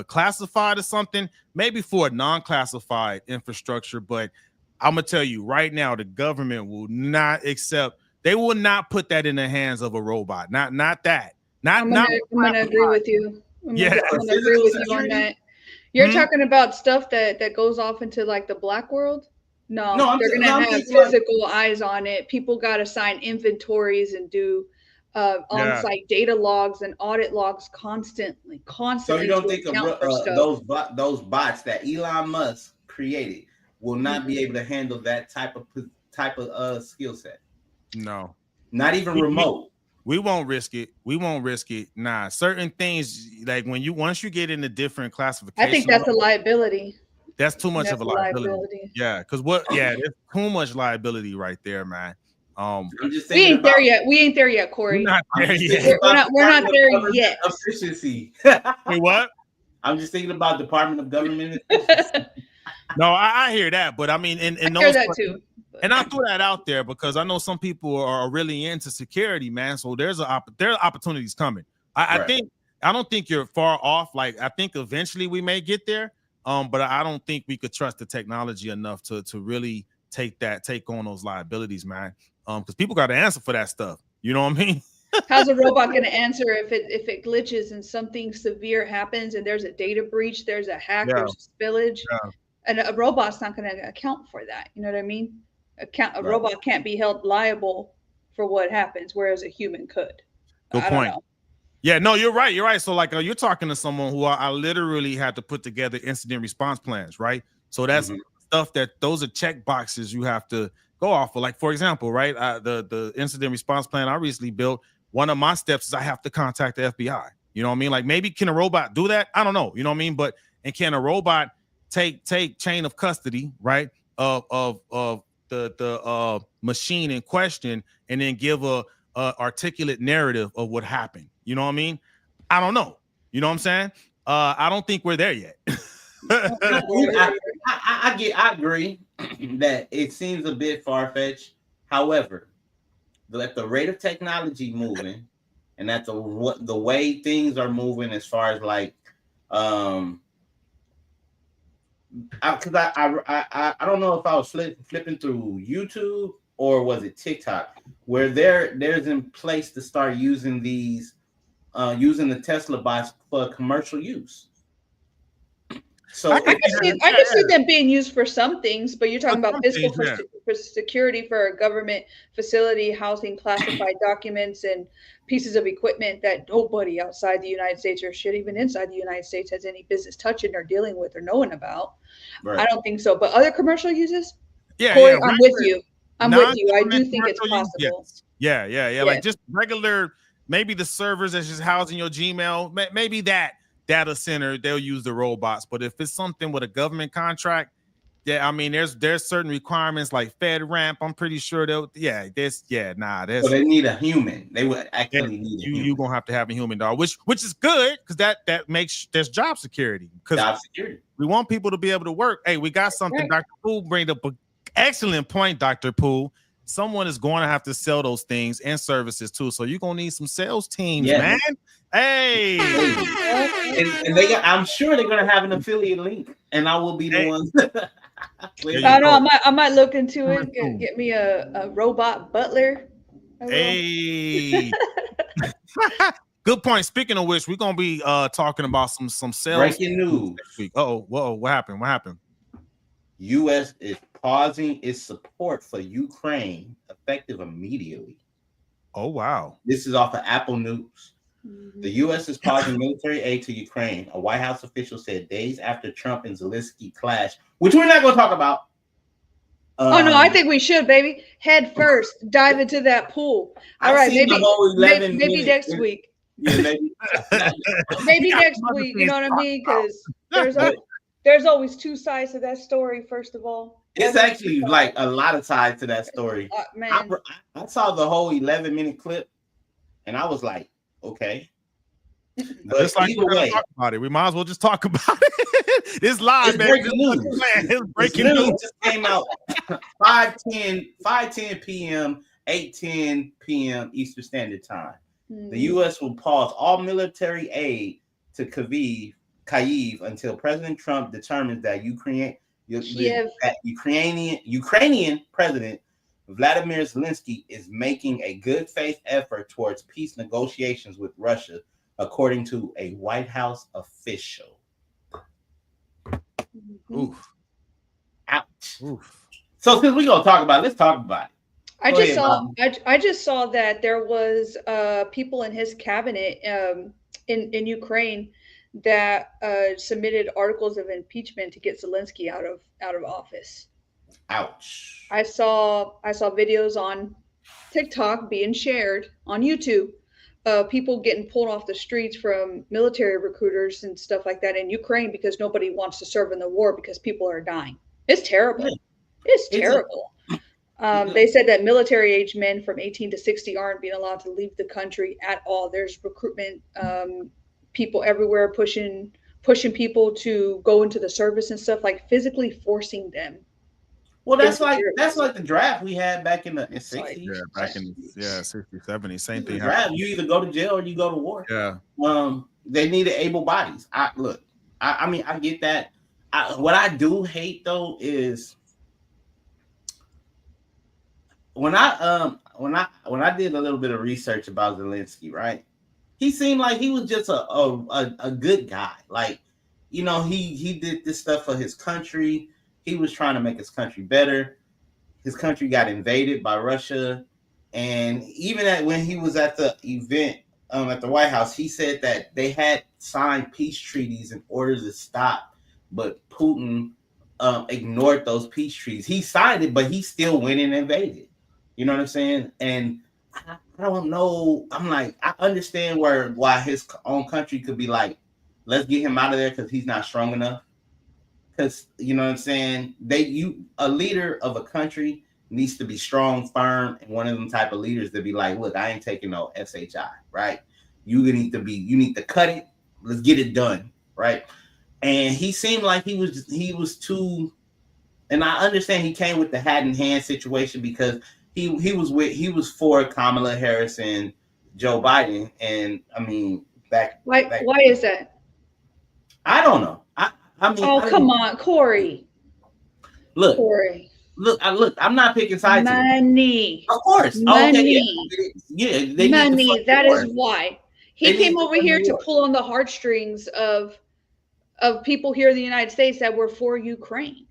classified or something, maybe for a non-classified infrastructure, but I'm gonna tell you right now, the government will not accept. They will not put that in the hands of a robot. Not that. I'm gonna agree with you. I'm gonna agree with you on that. You're talking about stuff that goes off into like the black world. No, they're gonna have physical eyes on it. People gotta sign inventories and do on-site data logs and audit logs constantly. So you don't think those bots that Elon Musk created will not be able to handle that type of skill set? No, not even remote. We won't risk it. Nah, certain things like once you get into different classifications, I think that's a liability. That's too much of a liability. Yeah, because there's too much liability right there, man. We ain't there yet, Corey. We're not there yet. We're not there yet. Efficiency. Wait, what? I'm just thinking about Department of Government Efficiency. No, I hear that, but I mean, I hear that too. And I threw that out there because I know some people are really into security, man. So there are opportunities coming. I don't think you're far off. Like I think eventually we may get there. But I don't think we could trust the technology enough to really take on those liabilities, man. Because people got to answer for that stuff. You know what I mean? How's a robot going to answer if it glitches and something severe happens and there's a data breach, there's a hack, there's a spillage, and a robot's not going to account for that. You know what I mean? A robot can't be held liable for what happens, whereas a human could. Good point. Yeah, no, you're right. You're right. So like you're talking to someone who I literally had to put together incident response plans, right? So that's stuff those are check boxes you have to go off of. Like, for example, right? The incident response plan I recently built, one of my steps is I have to contact the FBI. You know what I mean? Like maybe can a robot do that? I don't know. You know what I mean? But can a robot take chain of custody, right? Of the machine in question and then give a articulate narrative of what happened. You know what I mean? I don't know. You know what I'm saying? I don't think we're there yet. I agree that it seems a bit far-fetched. However, at the rate of technology moving and at the way things are moving as far as like because I don't know if I was flipping through YouTube or was it TikTok where there's in place to start using these using the Tesla bots for commercial use. So I can see them being used for some things, but you're talking about physical for security for a government facility, housing classified documents and pieces of equipment that nobody outside the United States or shit even inside the United States has any business touching or dealing with or knowing about. Right. I don't think so. But other commercial uses, Corey, I'm with you. I do think it's possible. Yes. Yeah. Like just regular, maybe the servers that's just housing your Gmail, maybe that data center, they'll use the robots. But if it's something with a government contract, Yeah, I mean, there's certain requirements like FedRAMP. I'm pretty sure they'll. Yeah, So they need a human. They would actually need a human. You gonna have to have a human dog, which is good because that makes there's job security. Job security. We want people to be able to work. Hey, we got something. Right. Dr. Poole bring up an excellent point, Dr. Poole. Someone is going to have to sell those things and services too. So you're gonna need some sales teams, man. Hey, and they got. I'm sure they're gonna have an affiliate link, and I will be the one. I know. I might look into it. Get me a robot butler. Hey. Good point. Speaking of which, we're gonna be talking about some sales. Breaking news next week. Whoa, what happened? What happened? U.S. is pausing its support for Ukraine effective immediately. Oh wow! This is off of Apple News. The U.S. is pausing military aid to Ukraine. A White House official said days after Trump and Zelensky clash, which we're not going to talk about. Oh no, I think we should, baby. Head first, dive into that pool. All right, maybe next week. Yeah, maybe. Maybe next week. You know what I mean? Because there's always two sides to that story. First of all, it's actually like a lot of sides to that story. Man, I saw the whole 11-minute clip, and I was like, okay. But just like we're gonna talk about it, we might as well just talk about it. It's live, man. Breaking news. It's breaking news. Just came out 5:10 p.m., 8:10 p.m. Eastern Standard Time. The U.S. will pause all military aid to Kyiv until President Trump determines that Ukrainian President Vladimir Zelensky is making a good faith effort towards peace negotiations with Russia, according to a White House official. Oof. Ouch. Oof. So since we're gonna talk about it, let's talk about it. I just saw that there was people in his cabinet in Ukraine that submitted articles of impeachment to get Zelensky out of office. Ouch. I saw videos on TikTok being shared on YouTube. People getting pulled off the streets from military recruiters and stuff like that in Ukraine because nobody wants to serve in the war because people are dying. It's terrible. It's terrible. They said that military-age men from 18 to 60 aren't being allowed to leave the country at all. There's recruitment people everywhere pushing people to go into the service and stuff, like physically forcing them. Well, that's like the draft we had back in the 60s. Yeah, back in 60s, 70s. Same thing. Draft, you either go to jail or you go to war. Yeah. They needed able bodies. I mean, I get that. What I do hate though is when I did a little bit of research about Zelensky, right? He seemed like he was just a good guy. Like, you know, he did this stuff for his country. He was trying to make his country better. His country got invaded by Russia. And even when he was at the event at the White House, he said that they had signed peace treaties in order to stop, but Putin ignored those peace treaties. He signed it, but he still went and invaded. You know what I'm saying? And I don't know. I'm like, I understand why his own country could be like, let's get him out of there because he's not strong enough. Because, you know what I'm saying? A leader of a country needs to be strong, firm, and one of them type of leaders to be like, look, I ain't taking no SHI, right? You need to cut it. Let's get it done, right? And he seemed like he was too, and I understand he came with the hat in hand situation because he was for Kamala Harris and Joe Biden. And I mean, why is that? I don't know. I mean, come on, Corey. Look, Corey. Look, I'm not picking sides. Money. Of course. Money. Okay, yeah. They money. That is why. He came over here to pull on the heartstrings of people here in the United States that were for Ukraine.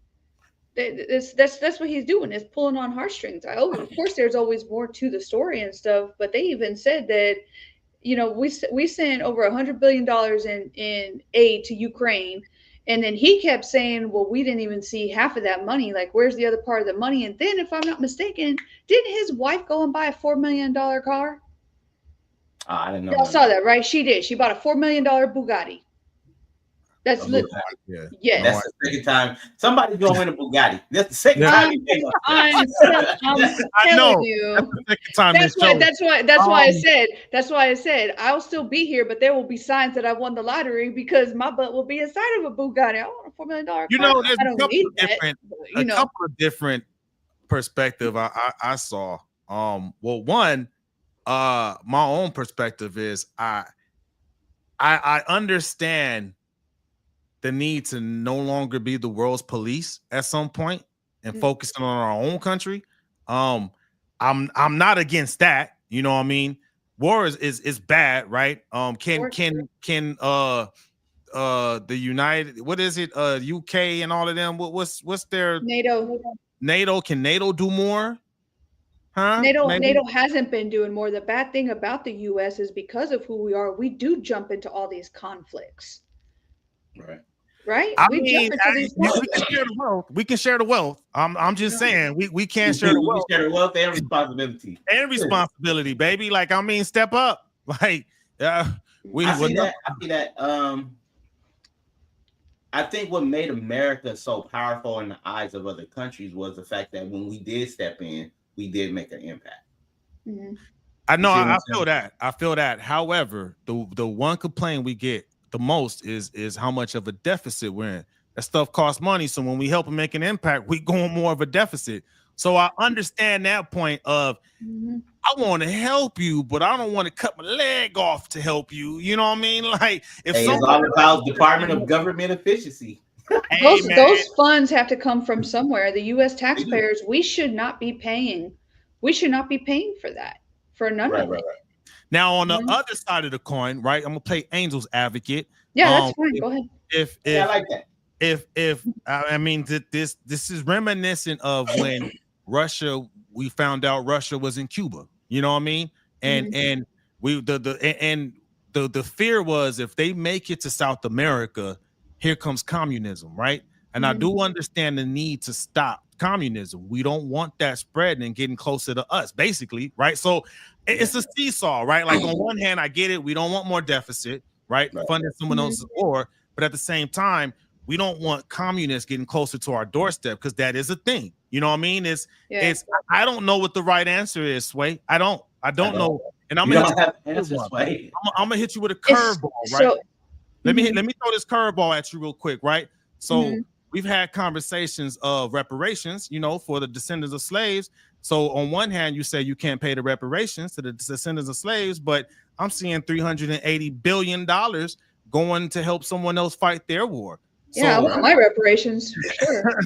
That's what he's doing, is pulling on heartstrings. Of course, there's always more to the story and stuff, but they even said that, you know, we sent over $100 billion in aid to Ukraine. And then he kept saying, well, we didn't even see half of that money. Like, where's the other part of the money? And then, if I'm not mistaken, didn't his wife go and buy a $4 million car? I didn't know. Y'all saw that, right? She did. She bought a $4 million Bugatti. That's A Bugatti. Yeah. yes. That's the second time somebody's gonna win a Bugatti. That's the second time you came up I'm I know. telling you. Second time That's this why. show. That's why. That's why I said I'll still be here, but there will be signs that I won the lottery because my butt will be inside of a Bugatti. I want a $4 million car. You know, there's I don't need that. a couple of different perspective I saw. Well, one, my own perspective is I understand the need to no longer be the world's police at some point and focusing on our own country. I'm not against that. You know what I mean? War is bad, right? Can the United, what is it? UK and all of them. What's their NATO? Can NATO do more? Huh? NATO hasn't been doing more. The bad thing about the US is because of who we are, we do jump into all these conflicts. Right? We can share the wealth. We can share the wealth. I'm just saying we can't share the wealth. We share the wealth and responsibility. And responsibility, baby. Like, I mean, step up. Like, I see that. I think what made America so powerful in the eyes of other countries was the fact that when we did step in, we did make an impact. Mm-hmm. I know. I feel that. I feel that. However, the one complaint we get the most is how much of a deficit we're in. That stuff costs money. So when we help them make an impact, we go on more of a deficit. So I understand that point of I want to help you, but I don't want to cut my leg off to help you. You know what I mean? Like, if it's all about Department of Government Efficiency. Those funds have to come from somewhere. The U.S. taxpayers, we should not be paying. We should not be paying for that. For none of it. Now, on the other side of the coin, right? I'm gonna play Angel's advocate. Yeah, that's fine. Go ahead. If I like that. If I mean this is reminiscent of when we found out Russia was in Cuba. You know what I mean? And the fear was if they make it to South America, here comes communism, right? And I do understand the need to stop communism. We don't want that spreading and getting closer to us, basically, right? So it's a seesaw, right? Like, on one hand, I get it. We don't want more deficit, right? Funding someone else's war. But at the same time, we don't want communists getting closer to our doorstep because that is a thing. You know what I mean? It's I don't know what the right answer is, Sway. I don't know. And I'm gonna hit you with a curveball, right? So, let me throw this curveball at you real quick, right? So we've had conversations of reparations, you know, for the descendants of slaves. So on one hand, you say you can't pay the reparations to the descendants of slaves, but I'm seeing $380 billion going to help someone else fight their war. Yeah, I want my reparations, for sure.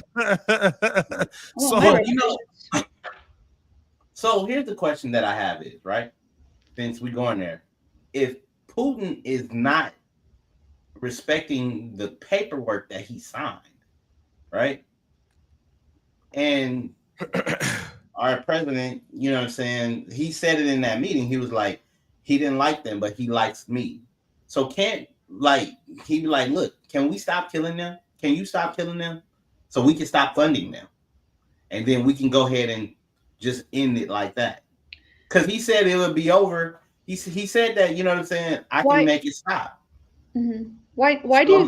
So here's the question that I have is, right? Since we're going there, if Putin is not respecting the paperwork that he signed, right? And our president, you know what I'm saying, he said it in that meeting. He was like, he didn't like them, but he likes me. So he be like, look, can we stop killing them? Can you stop killing them? So we can stop funding them. And then we can go ahead and just end it like that. Because he said it would be over. He said that, you know what I'm saying, I can make it stop. Mm-hmm. Why do you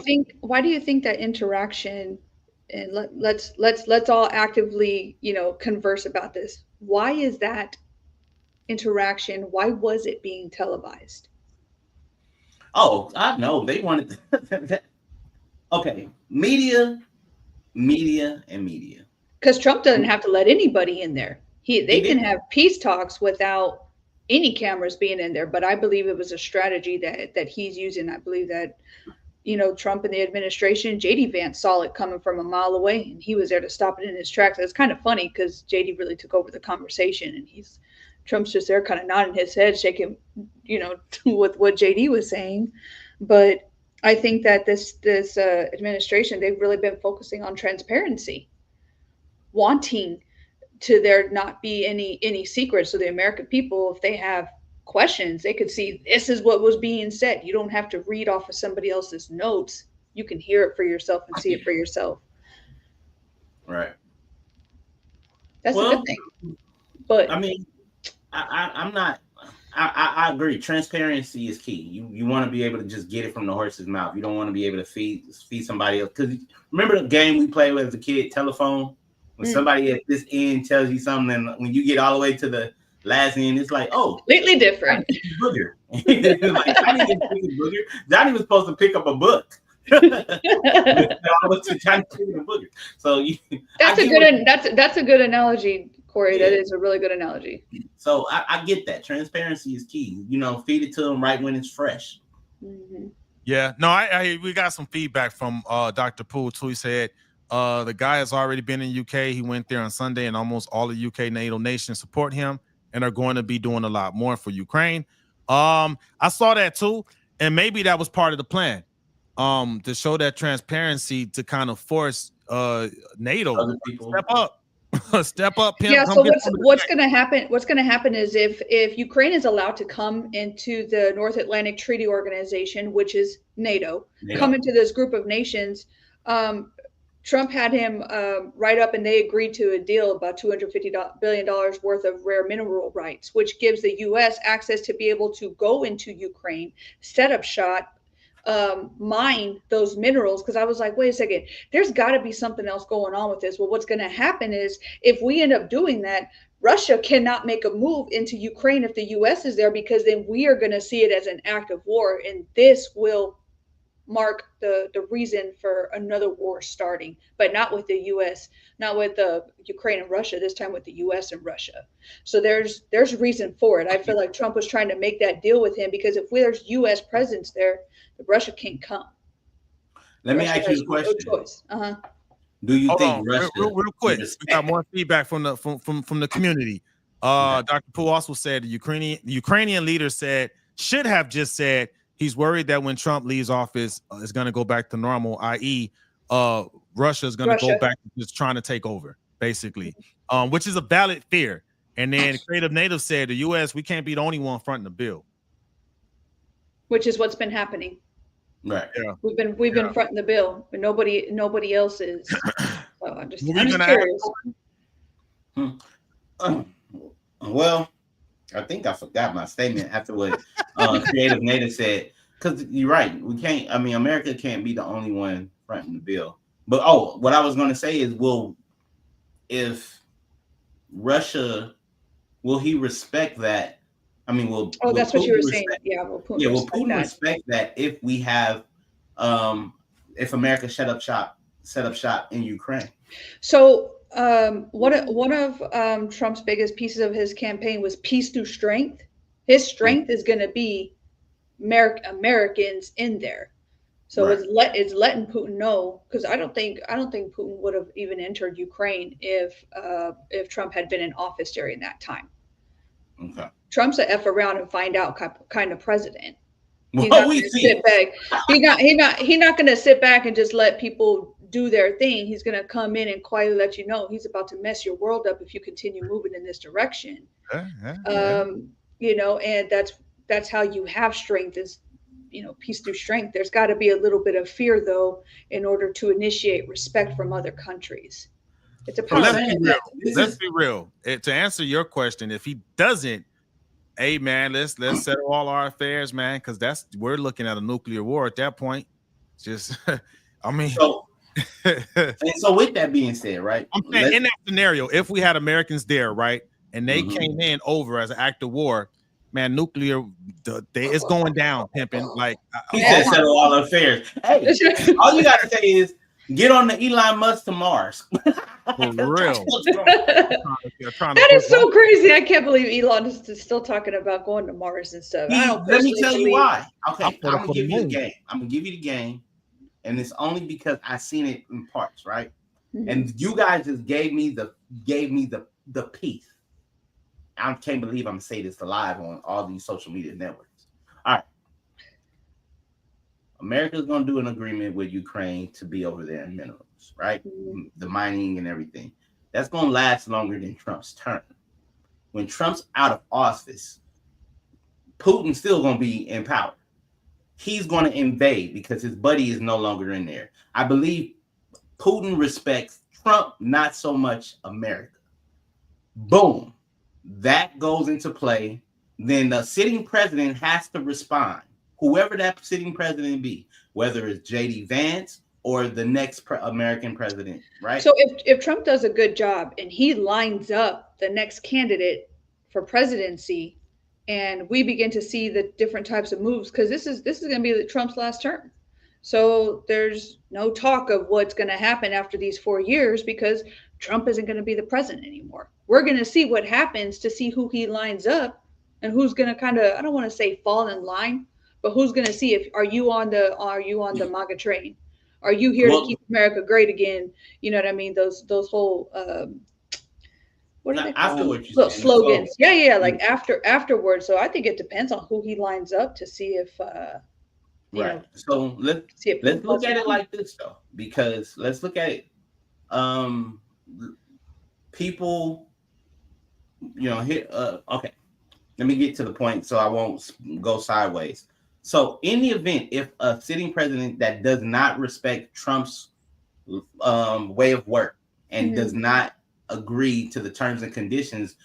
think that interaction, and let's all actively, you know, converse about this. Why is that interaction? Why was it being televised? Oh, I know. They wanted okay. Media. Because Trump doesn't have to let anybody in there. They can have peace talks without any cameras being in there. But I believe it was a strategy that he's using. I believe that, you know, Trump and the administration, JD Vance saw it coming from a mile away, and he was there to stop it in his tracks. It's kind of funny because JD really took over the conversation, and Trump's just there kind of nodding his head, shaking, you know, with what JD was saying. But I think that this administration, they've really been focusing on transparency, wanting to there not be any secrets. So the American people, if they have questions, they could see this is what was being said. You don't have to read off of somebody else's notes. You can hear it for yourself and see it for yourself. Right. That's a good thing. But I mean, I'm not I agree. Transparency is key. You want to be able to just get it from the horse's mouth. You don't want to be able to feed somebody else. Because remember the game we played with as a kid, telephone? When somebody at this end tells you something, and when you get all the way to the last end, it's like, oh, completely different. Booger. Like, Booger. Johnny was supposed to pick up a book. So that's a good analogy, Corey. Yeah. That is a really good analogy. So I get that. Transparency is key. Feed it to them right when it's fresh. Mm-hmm. Yeah. No, we got some feedback from Dr. Poole too. He said the guy has already been in UK. He went there on Sunday, and almost all the UK NATO nations support him and are going to be doing a lot more for Ukraine. I saw that too, and maybe that was part of the plan. To show that transparency, to kind of force NATO to step up. Step up. Yeah. So what's going to happen? What's going to happen is if Ukraine is allowed to come into the North Atlantic Treaty Organization, which is NATO, come into this group of nations, Trump had him write up, and they agreed to a deal about $250 billion worth of rare mineral rights, which gives the U.S. access to be able to go into Ukraine, set up shop, mine those minerals. Because I was like, wait a second, there's got to be something else going on with this. Well, what's going to happen is if we end up doing that, Russia cannot make a move into Ukraine if the U.S. is there, because then we are going to see it as an act of war, and this will mark the reason for another war starting, but not with the U.S., not with Ukraine and Russia, this time with the U.S. and Russia. So there's reason for it. I feel like Trump was trying to make that deal with him, because if there's U.S. presence there, Russia can't come. Let me ask you a question. No choice. Do you think Russia? Real quick, we got more feedback from the community. Dr. Poole also said the Ukrainian leader should have just said he's worried that when Trump leaves office, it's going to go back to normal, i.e., Russia is going to go back to just trying to take over, basically, which is a valid fear. And then Creative Native said the U.S., we can't be the only one fronting the bill, which is what's been happening. Right. Yeah. We've been fronting the bill, but nobody else is. So I'm just curious. Well, I think I forgot my statement after what Creative Native said, because you're right. We can't. I mean, America can't be the only one fronting the bill. But what I was going to say is, if Russia, will he respect that? I mean, that's what you were saying. Yeah, will Putin respect that if we have, if America set up shop in Ukraine? So one of Trump's biggest pieces of his campaign was peace through strength. His strength is going to be Americans in there. So it's letting Putin know, because I don't think Putin would have even entered Ukraine if Trump had been in office during that time. Okay. Trump's a F around and find out kind of president. He's not going to sit back. He's not going to sit back and just let people do their thing. He's going to come in and quietly let you know he's about to mess your world up if you continue moving in this direction. And that's how you have strength, is peace through strength. There's got to be a little bit of fear, though, in order to initiate respect from other countries. It's a process. Let's be real. To answer your question, if he doesn't, hey man, let's settle all our affairs, man, because we're looking at a nuclear war at that point. Just, I mean. So with that being said, right? I'm saying in that scenario, if we had Americans there, right, and they came in over as an act of war, man, nuclear, it's going down, pimping. Like he said, settle all affairs. Hey, all you gotta say is get on the Elon Musk to Mars. For real. That is so crazy. I can't believe Elon is still talking about going to Mars and stuff. Let me tell you why. Okay, I'm gonna give you the game. I'm gonna give you the game, and it's only because I seen it in parts, right? Mm-hmm. And you guys just gave me the piece. I can't believe I'm gonna say this live on all these social media networks. All right. America's going to do an agreement with Ukraine to be over there in minerals, right? Mm-hmm. The mining and everything. That's going to last longer than Trump's term. When Trump's out of office, Putin's still going to be in power. He's going to invade because his buddy is no longer in there. I believe Putin respects Trump, not so much America. Boom. That goes into play. then the sitting president has to respond. Whoever that sitting president be, whether it's J.D. Vance or the next American president, right? So if Trump does a good job and he lines up the next candidate for presidency, and we begin to see the different types of moves, because this is going to be Trump's last term. So there's no talk of what's going to happen after these 4 years because Trump isn't going to be the president anymore. We're going to see what happens to see who he lines up and who's going to kind of, I don't want to say fall in line, but who's going to see if are you on the MAGA train? Are you here to keep America great again? You know what I mean? Those whole what do they call them? What you're Little saying. slogans. So, yeah, like afterwards. So I think it depends on who he lines up to see if right. So let's look at it like this though, because let's look at it. People, here. Okay, let me get to the point so I won't go sideways. So in the event, if a sitting president that does not respect Trump's way of work and does not agree to the terms and conditions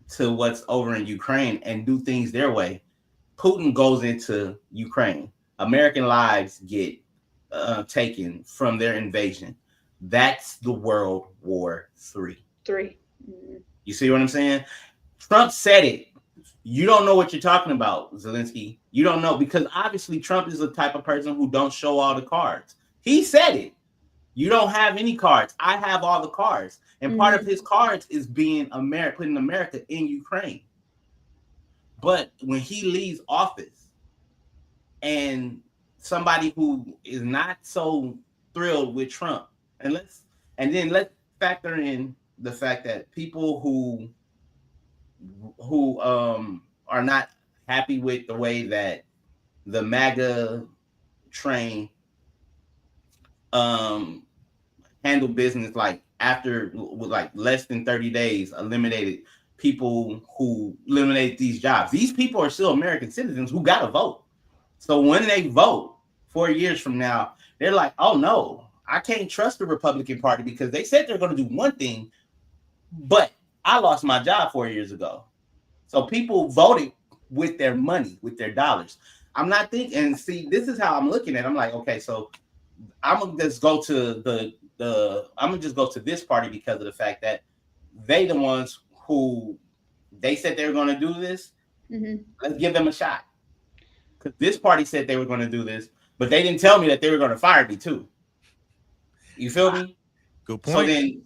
to what's over in Ukraine and do things their way, Putin goes into Ukraine. American lives get taken from their invasion. That's the World War III. You see what I'm saying? Trump said it. You don't know what you're talking about, Zelensky. You don't know, because obviously Trump is the type of person who don't show all the cards. He said it. You don't have any cards. I have all the cards. And part of his cards is being putting America in Ukraine. But when he leaves office and somebody who is not so thrilled with Trump, and then let's factor in the fact that people who are not happy with the way that the MAGA train handle business, like after like less than 30 days eliminated these jobs. These people are still American citizens who got to vote. So when they vote 4 years from now, they're like, oh no, I can't trust the Republican Party because they said they're going to do one thing, but I lost my job 4 years ago. So people voted with their money, with their dollars. I'm not thinking, and see, this is how I'm looking at it. I'm like, okay, so I'm gonna just go to this party because of the fact that they the ones who they said they were going to do this. Let's give them a shot. Because this party said they were going to do this, but they didn't tell me that they were going to fire me too. You feel me? Good point. So then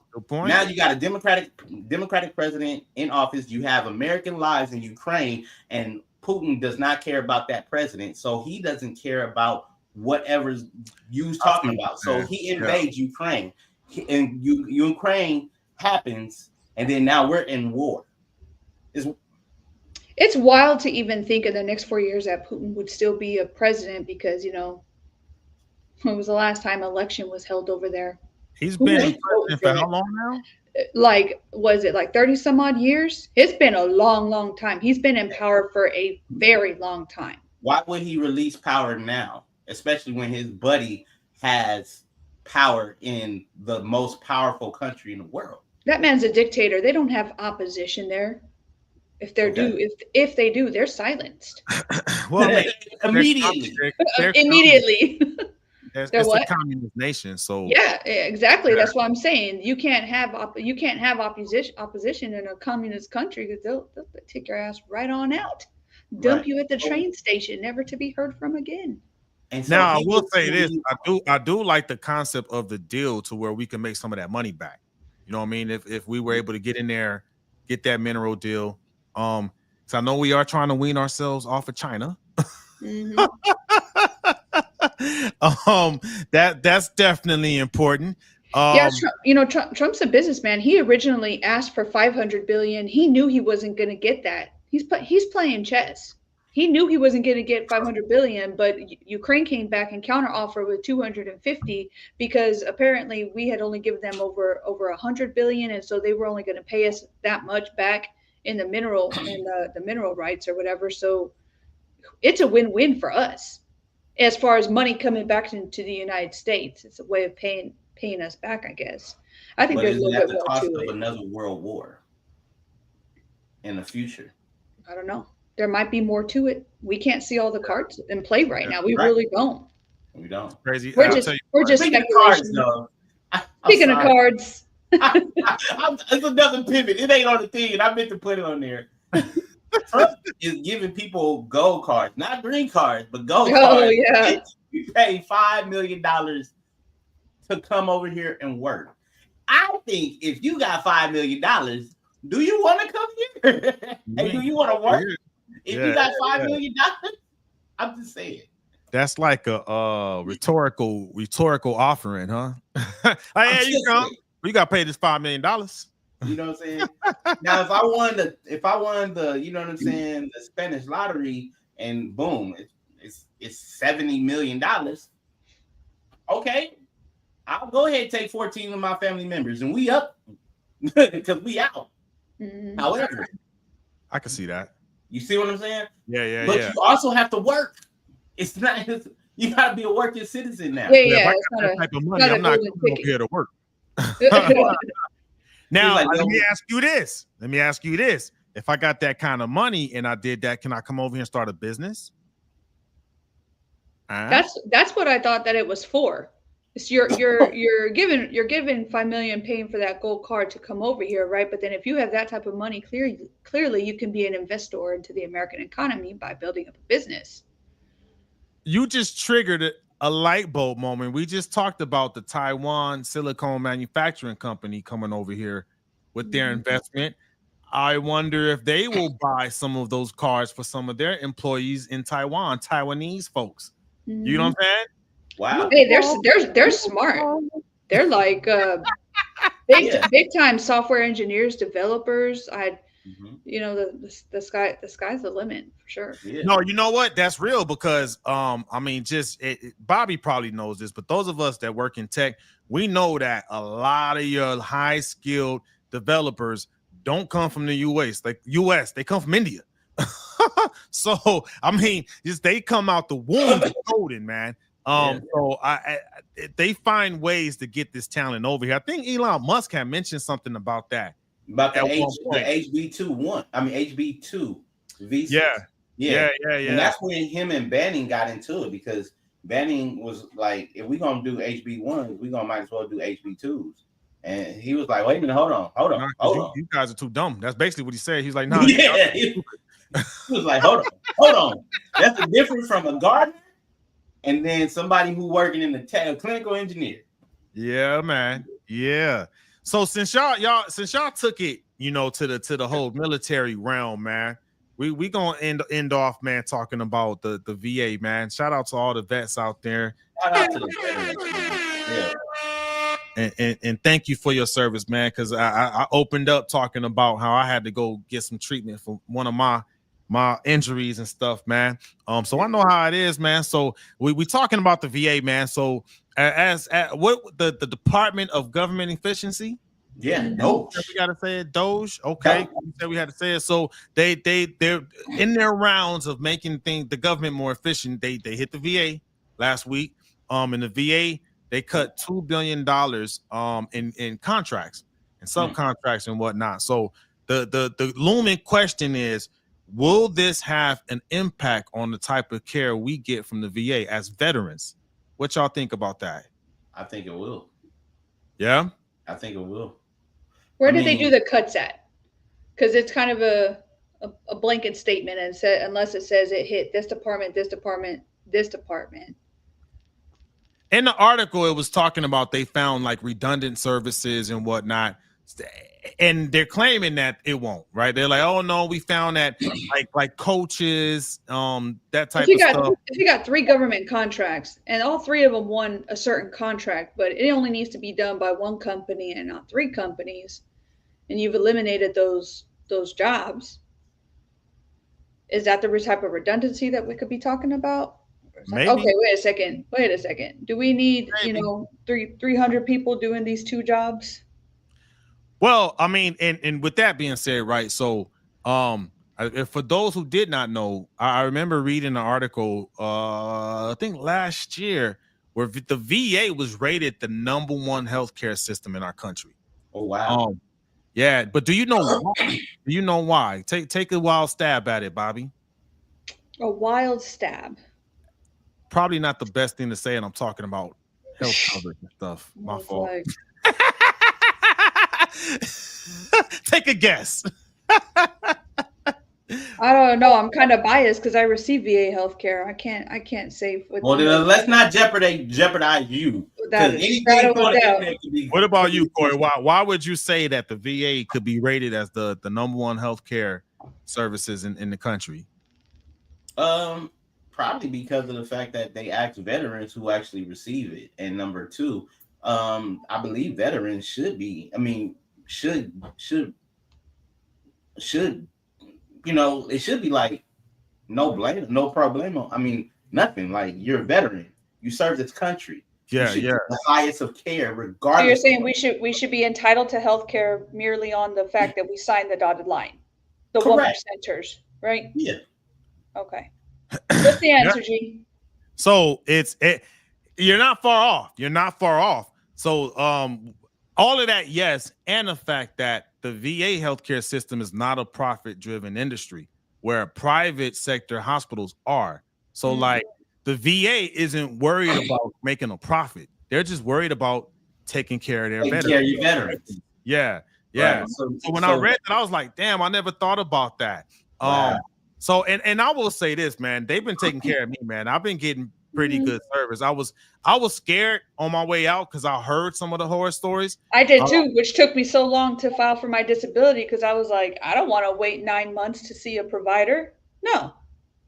now you got a Democratic president in office. You have American lives in Ukraine, and Putin does not care about that president. So he doesn't care about whatever you're talking about. So he invades Ukraine, and Ukraine happens, and then now we're in war. It's wild to even think in the next 4 years that Putin would still be a president because, when was the last time election was held over there? He's been president for how long now? Like, was it like 30 some odd years? It's been a long, long time. He's been in power for a very long time. Why would he release power now, especially when his buddy has power in the most powerful country in the world? That man's a dictator. They don't have opposition there. If they do, they're silenced. Well, immediately. Immediately. It's a communist nation, so yeah, exactly. That's what I'm saying. You can't have opposition in a communist country because they'll take your ass right on out, dump you at the train station, never to be heard from again. And so now I will say this: I do like the concept of the deal to where we can make some of that money back. You know what I mean? If we were able to get in there, get that mineral deal. So I know we are trying to wean ourselves off of China. That's definitely important. Trump's a businessman. He originally asked for $500 billion. He knew he wasn't going to get that. He's playing chess. He knew he wasn't going to get $500 billion, but Ukraine came back and counteroffered with $250 because apparently we had only given them over $100 billion, and so they were only going to pay us that much back in the mineral the mineral rights or whatever. So it's a win-win for us as far as money coming back into the United States. It's a way of paying us back, I guess. I think there's a little bit more to it. Another world war in the future. I don't know. there might be more to it. We can't see all the cards in play right now. We Right. really don't. We don't. Crazy. We're I'll just tell you we're what. just Speaking of cards, speculation. though. I'm Speaking of sorry. cards, It's another pivot. It ain't on the thing, and I meant to put it on there. Trump is giving people gold cards, not green cards, but gold cards. yeah. You pay $5 million to come over here and work. I think if you got $5 million, do you want to come here? And do you want to work? If you got $5 million, I'm just saying. That's like a rhetorical offering, huh? Like, hey, you come. You got to pay this $5 million. You know what I'm saying? Now, if I won the, you know what I'm saying, the Spanish lottery, and boom, it's $70 million. Okay, I'll go ahead and take 14 of my family members, and we up because we out. Mm-hmm. However, I can see that. You see what I'm saying? Yeah. But you also have to work. It's not. You got to be a working citizen now. Yeah. If I got that type of money, I'm not going over here to work. Now, like, let me ask you this. If I got that kind of money and I did that, can I come over here and start a business? That's what I thought that it was for. So you're given $5 million paying for that gold card to come over here, right? But then if you have that type of money, clearly you can be an investor into the American economy by building up a business. You just triggered a light bulb moment. We just talked about the Taiwan Silicone Manufacturing Company coming over here with their investment. I wonder if they will buy some of those cars for some of their employees in Taiwan, Taiwanese folks. Mm-hmm. You know what I'm saying? Wow. Hey, they're smart. They're like big time software engineers, developers. You know, the sky's the limit for sure. Yeah. No, you know what? That's real because I mean, Bobby probably knows this, but those of us that work in tech, we know that a lot of your high skilled developers don't come from the US. They come from India. So I mean, they come out the womb coding, man. So they find ways to get this talent over here. I think Elon Musk had mentioned something about that. About the HB2 visas. Yeah. And that's when him and Banning got into it, because Banning was like, if we're gonna do HB1s, we might as well do HB2s. And he was like, wait a minute, hold on. You guys are too dumb. That's basically what he said. He's like, no. He was like, hold on. That's the difference from a gardener and then somebody who working in the clinical engineer. Yeah, man. Yeah. So since y'all took it, you know, to the whole military realm, man, we gonna end off, man, talking about the VA, man. Shout out to all the vets out there. Shout out to the vets. And thank you for your service, man, because I opened up talking about how I had to go get some treatment for one of my injuries and stuff, man. So I know how it is, man. So we talking about the VA, man. So what the Department of Government Efficiency? Yeah, Doge. We gotta say it, Doge. Okay, we said we had to say it. So they're in their rounds of making the government more efficient. They hit the VA last week. In the VA, they cut $2 billion in contracts and subcontracts and whatnot. So the looming question is, will this have an impact on the type of care we get from the VA as veterans? What y'all think about that? I think it will. Yeah? I think it will. Where did they do the cuts at? Because it's kind of a blanket statement, and unless it says it hit this department, this department, this department. In the article, it was talking about they found like redundant services and whatnot. And they're claiming that it won't, right? They're like, oh no, we found that like coaches, that type of stuff. If you got 3 government contracts and all 3 of them won a certain contract, but it only needs to be done by 1 company and not 3 companies, and you've eliminated those jobs, is that the type of redundancy that we could be talking about? Maybe. Okay, wait a second. Do we need 300 people doing these 2 jobs? Well, I mean, and with that being said, right? So, for those who did not know, I remember reading an article, I think last year, where the VA was rated the #1 healthcare system in our country. Oh wow! Yeah, but do you know why? Do you know why? Take a wild stab at it, Bobby. A wild stab. Probably not the best thing to say, and I'm talking about health coverage and stuff. My It's fault. like, Take a guess. I don't know. I'm kind of biased because I receive VA healthcare. I can't say with Well, then let's not jeopardize you, without because a anything shadow you of put on a the doubt. internet could be. What about you, Corey? Why would you say that the VA could be rated as the number one healthcare services in the country? Probably because of the fact that they ask veterans who actually receive it, and number two, I believe veterans should be. I mean, should it should be like no blame, no problemo. I mean, nothing. Like, you're a veteran. You serve this country. You Yeah, should yeah. get the highest of care, So you're regardless. saying we should be entitled to healthcare merely on the fact that we signed the dotted line, the one Correct. percenters, right? Yeah. Okay. What's the Yeah. answer, G? So you're not far off. You're not far off. So all of that, yes, and the fact that the VA healthcare system is not a profit-driven industry, where private sector hospitals are. So like the VA isn't worried about making a profit. They're just worried about taking care of their Take veterans. care of your veterans. Yeah, yeah. Right. So when I read that, I was like, damn, I never thought about that. Wow. So and I will say this, man, they've been taking care of me, man. I've been getting pretty good service. I was scared on my way out because I heard some of the horror stories. I did too, which took me so long to file for my disability because I was like, I don't want to wait 9 months to see a provider. No,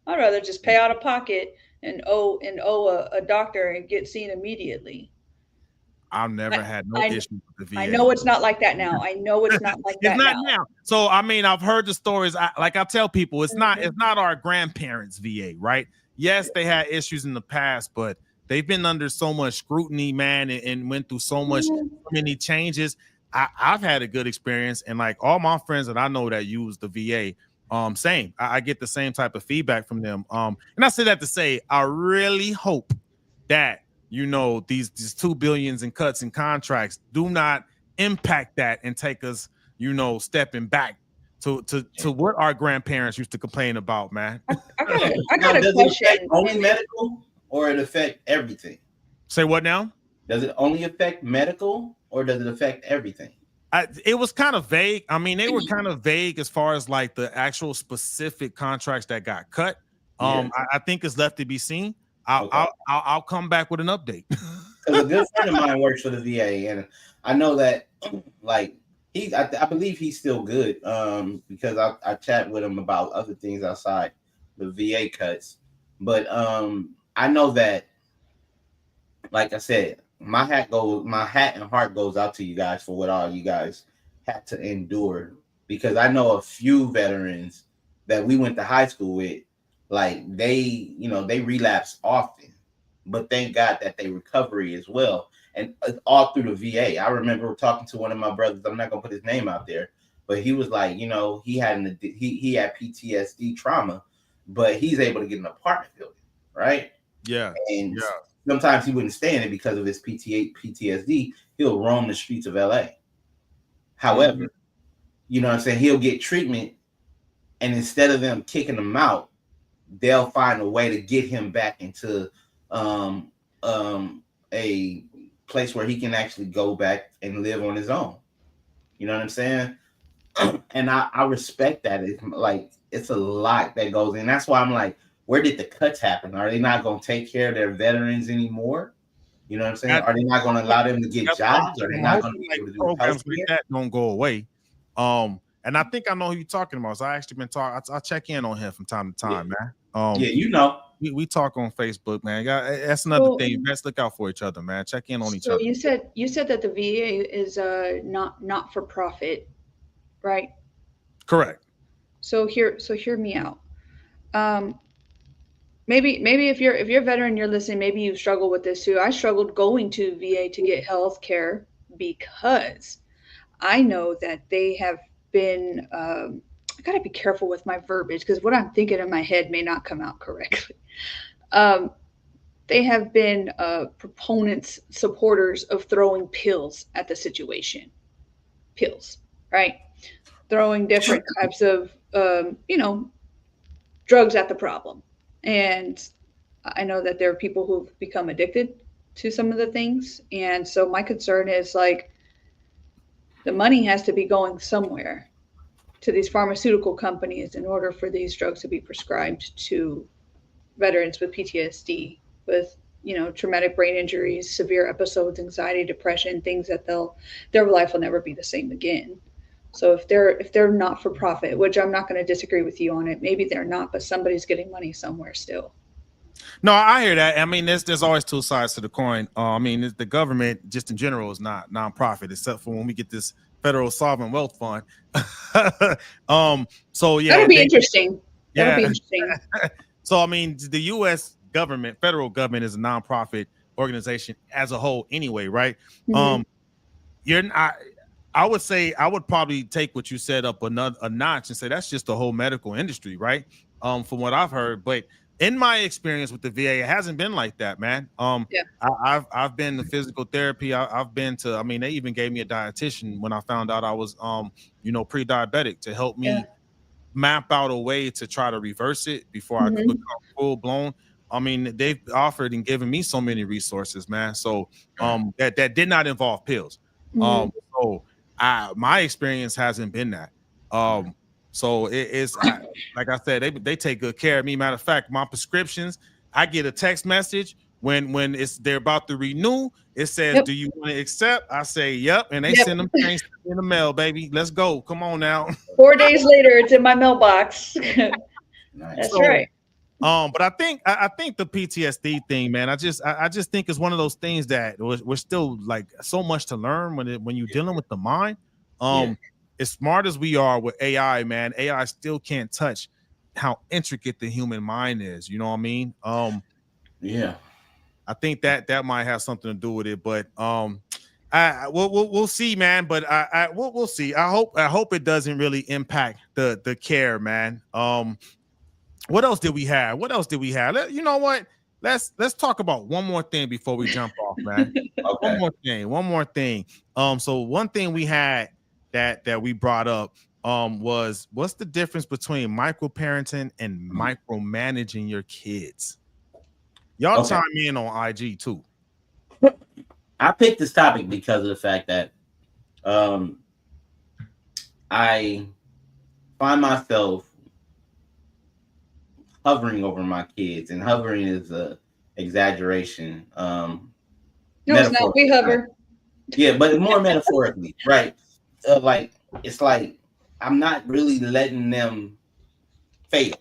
I'd rather just pay out of pocket and owe a doctor and get seen immediately. I've never had no issue with the VA. I know it's not like that now. I know it's not like that It's not now. now. So I mean, I've heard the stories. I tell people, it's not our grandparents' VA, right? Yes, they had issues in the past, but they've been under so much scrutiny, man, and went through so many changes. I've had a good experience, and like all my friends that I know that use the VA, same. I get the same type of feedback from them. And I say that to say, I really hope that these 2 billions in cuts in contracts do not impact that and take us, stepping back to what our grandparents used to complain about, man. I got a does question. it affect only medical, or it affect everything? Say what now? Does it only affect medical, or does it affect everything? It was kind of vague. I mean, they were kind of vague as far as like the actual specific contracts that got cut. I think it's left to be seen. I'll come back with an update. Because a good friend of mine works for the VA, and I know that, like, I believe he's still good. Because I chat with him about other things outside the VA cuts. But I know that, like I said, my hat and heart goes out to you guys for what all you guys had to endure. Because I know a few veterans that we went to high school with, like they relapse often, but thank God that they recovery as well, and all through the VA. I remember talking to one of my brothers. I'm not gonna put his name out there, but he was like, he had he had PTSD trauma, but he's able to get an apartment building, right? Yeah, and sometimes he wouldn't stay in it because of his PTSD. He'll roam the streets of LA. However, you know what I'm saying, he'll get treatment, and instead of them kicking him out, they'll find a way to get him back into a place where he can actually go back and live on his own. You know what I'm saying? And I respect that. It's a lot that goes in. That's why I'm like, where did the cuts happen? Are they not going to take care of their veterans anymore? You know what I'm saying? Are they not going to allow them to get jobs? Are they not going to be able to do programs like that? Don't go away. And I think I know who you're talking about. So I actually been talking. I check in on him from time to time, man. We talk on Facebook, man. That's another thing. Let's look out for each other, man. Check in on each other. You said that the VA is not for profit, right? Correct. So hear me out. Maybe if you're a veteran, you're listening. Maybe you struggle with this too. I struggled going to VA to get health care because I know that they have been. I gotta be careful with my verbiage because what I'm thinking in my head may not come out correctly. They have been supporters of throwing pills at the situation. Pills, right? Throwing different types of, drugs at the problem. And I know that there are people who've become addicted to some of the things. And so my concern is like the money has to be going somewhere to these pharmaceutical companies in order for these drugs to be prescribed to veterans with PTSD, with traumatic brain injuries, severe episodes, anxiety, depression, things that their life will never be the same again. So if they're not for profit, which I'm not going to disagree with you on it, maybe they're not, but somebody's getting money somewhere still. No, I hear that. I mean, there's always two sides to the coin. I mean, the government just in general is not nonprofit, except for when we get this federal sovereign wealth fund. So yeah, That'll be interesting. That'll be interesting. So I mean, the U.S. government, federal government, is a nonprofit organization as a whole, anyway, right? Mhm. You're I would say I would probably take what you said up a notch and say that's just the whole medical industry, right? From what I've heard, but in my experience with the VA, it hasn't been like that, man. Yeah. I've been to physical therapy. I've been to. I mean, they even gave me a dietitian when I found out I was pre-diabetic to help me Yeah. map out a way to try to reverse it before I could Mhm. become full blown. I mean, they've offered and given me so many resources, man. So that did not involve pills. Mhm. So my experience hasn't been that. So it's like I said, they take good care of me. Matter of fact, my prescriptions, I get a text message when they're about to renew. It says, Yep. "Do you want to accept?" I say, "Yep," and they Yep. send them things in the mail, baby. Let's go. Come on now. 4 days later, it's in my mailbox. Nice. That's So, right. but I think the PTSD thing, man. I just think it's one of those things that we're still like so much to learn when you're dealing with the mind. Yeah. As smart as we are with AI, man, AI still can't touch how intricate the human mind is. You know what I mean? Yeah. I think that might have something to do with it, but we'll see, man. But we'll see. I hope it doesn't really impact the care, man. What else did we have? You know what? Let's talk about one more thing before we jump off, man. Okay. One more thing. So one thing we had that we brought up was what's the difference between microparenting and micromanaging your kids? Y'all Okay. chime in on IG too. I picked this topic because of the fact that I find myself hovering over my kids, and hovering is a exaggeration. No, it's not. We hover. Yeah, but more metaphorically, right? Like it's like I'm not really letting them fail,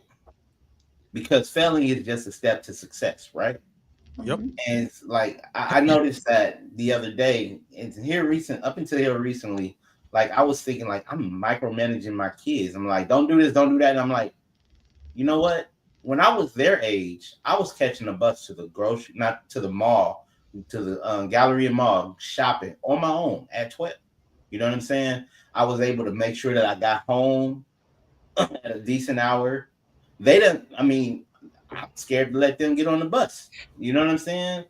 because failing is just a step to success, right? Yep. Mhm. And it's like I noticed that the other day, and up until here recently, like I was thinking like I'm micromanaging my kids. I'm like, don't do this, don't do that. And I'm like, you know what? When I was their age, I was catching a bus to the grocery, not to the mall, to the Galleria Mall, shopping on my own at 12. You know what I'm saying? I was able to make sure that I got home at a decent hour. They didn't. I mean, I'm scared to let them get on the bus. You know what I'm saying?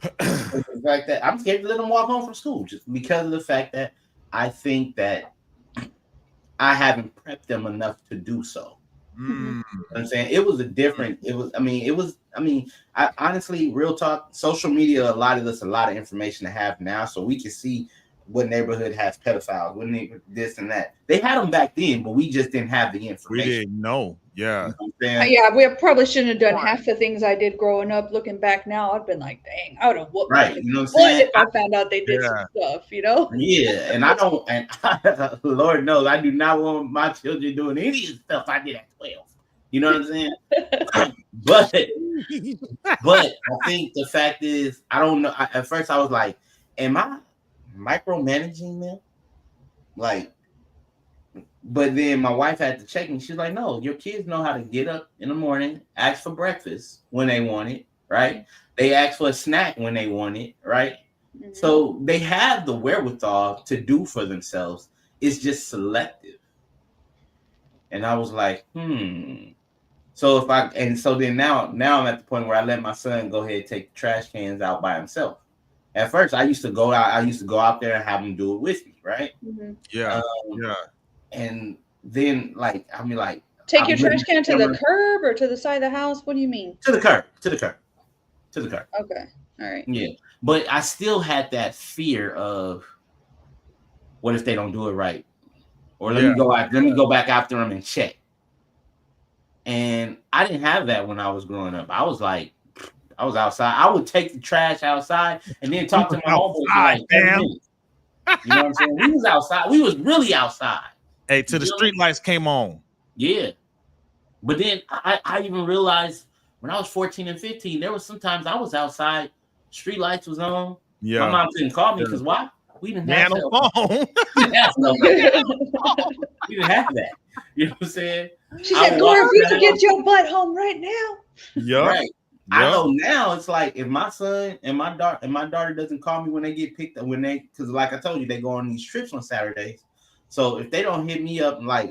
The fact that I'm scared to let them walk home from school, just because of the fact that I think that I haven't prepped them enough to do so. Mhm. You know what I'm saying? It was a different, I honestly, real talk, social media allotted us a lot of information to have now, so we can see what neighborhood has pedophiles, what neighborhood this and that. They had them back then, but we just didn't have the We information. didn't know. Yeah. You know what I'm saying? Yeah, we probably shouldn't have done half the things I did growing up. Looking back now, I've been like, dang, I would have whooped Right. my You know what I'm butt saying? if I found out they did some stuff, Yeah, and I don't, and Lord knows, I do not want my children doing any of the stuff I did at 12. You know what I'm saying? but I think the fact is, I don't know. At first, I was like, am I micromanaging them? Like, but then my wife had to check me. She's like, no, your kids know how to get up in the morning, ask for breakfast when they want it, right? They ask for a snack when they want it, right? Mhm. So they have the wherewithal to do for themselves. It's just selective. And I was like, So then now I'm at the point where I let my son go ahead and take the trash cans out by himself. At first, I used to go out there and have him do it with me, right? Mhm. Yeah. Um, Yeah. and then like I mean like Take your trash can to the curb or to the side of the house? What do you mean? To the curb. To the curb. To the curb. Okay. All right. Yeah. But I still had that fear of what if they don't do it right? Or let me go back after them and check. And I didn't have that when I was growing up. I was outside. I would take the trash outside and then talk to my homeboys for like 10 minutes. You know what I'm saying? We was outside. We was really outside. Hey, till the street lights came on. Yeah. But then I even realized when I was 14 and 15, there was sometimes I was outside, street lights was on. Yeah. My mom couldn't call me because why? We didn't have no phone. We didn't have that. You know what I'm saying? She said, Gore, you can get your butt home right now. Yeah. Right. Yep. I know now it's like if my son and my daughter doesn't call me when they get picked up, because like I told you, they go on these trips on Saturdays. So if they don't hit me up like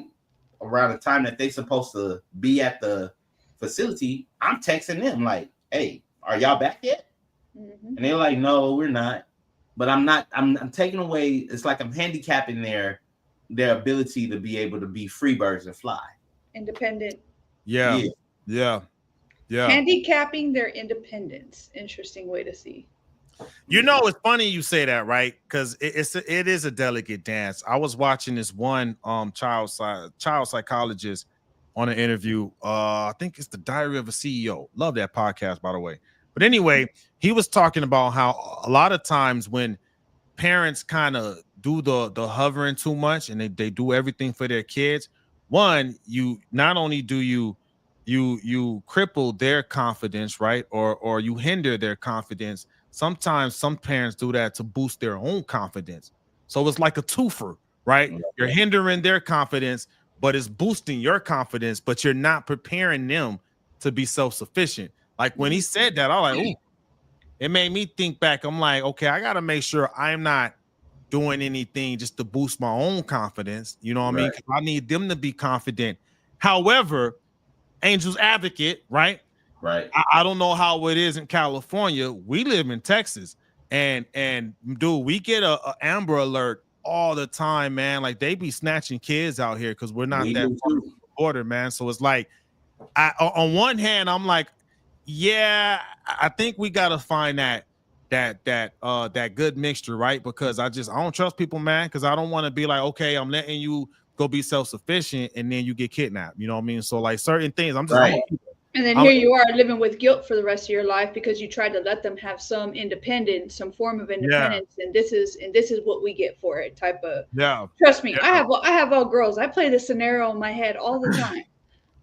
around the time that they supposed to be at the facility, I'm texting them like, hey, are y'all back yet? Mm-hmm. And they're like, no, we're not. But I'm taking away, it's like I'm handicapping their ability to be able to be free birds and fly. Independent. Yeah. Handicapping their independence. Interesting way to see. You know, it's funny you say that, right? Because it is a delicate dance. I was watching this one child psychologist on an interview. I think it's the Diary of a CEO. Love that podcast, by the way. But anyway, he was talking about how a lot of times when parents kind of do the hovering too much and they do everything for their kids, one, you not only do you cripple their confidence, right? Or you hinder their confidence. Sometimes some parents do that to boost their own confidence. So it's like a twofer, right? You're hindering their confidence, but it's boosting your confidence, but you're not preparing them to be self-sufficient. Like when he said that, I was like, ooh, it made me think back. I'm like, okay, I got to make sure I'm not doing anything just to boost my own confidence. You know what I mean? 'Cause I need them to be confident. However, Angel's advocate, right? Right. I don't know how it is in California. We live in Texas, and dude, we get a Amber Alert all the time, man. Like they be snatching kids out here because we're not that far from the border, man. So it's like, on one hand, I'm like, yeah, I think we gotta find that good mixture, right? Because I don't trust people, man. Because I don't want to be like, okay, I'm letting you go be self-sufficient, and then you get kidnapped. You know what I mean? So like certain things, I'm just. And then here you are living with guilt for the rest of your life because you tried to let them have some independence, some form of independence, and this is what we get for it. Type of Trust me, I have all girls. I play this scenario in my head all the time,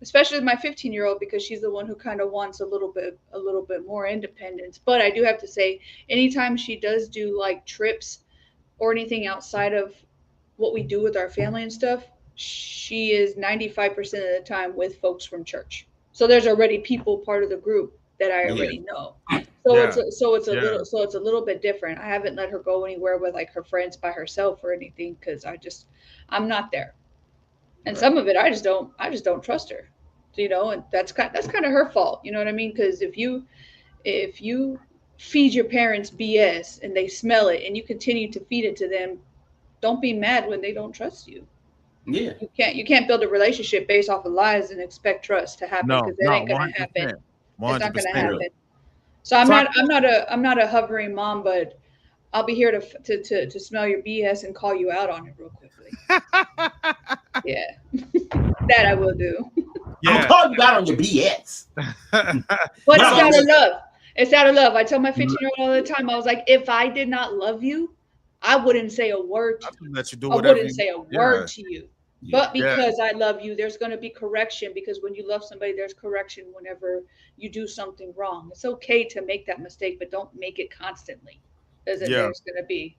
especially with my 15-year-old because she's the one who kind of wants a little bit more independence. But I do have to say, anytime she does do like trips or anything outside of what we do with our family and stuff, she is 95% of the time with folks from church. So there's already people part of the group that I already know. So it's a little bit different. I haven't let her go anywhere with like her friends by herself or anything because I'm not there. And some of it I just don't trust her. You know, and that's kind of her fault. You know what I mean? Because if you feed your parents BS and they smell it and you continue to feed it to them, don't be mad when they don't trust you. Yeah, you can't build a relationship based off of lies and expect trust to happen because that ain't gonna happen. It's not gonna happen. So I'm not a hovering mom, but I'll be here to smell your BS and call you out on it real quickly. Yeah, that I will do. I'm calling you out on your BS. But it's out of love. It's out of love. I tell my 15-year-old all the time. I was like, if I did not love you, I wouldn't say a word to you. I wouldn't say a word to you. But because I love you, there's going to be correction because when you love somebody, there's correction whenever you do something wrong. It's okay to make that mistake, but don't make it constantly. There's going to be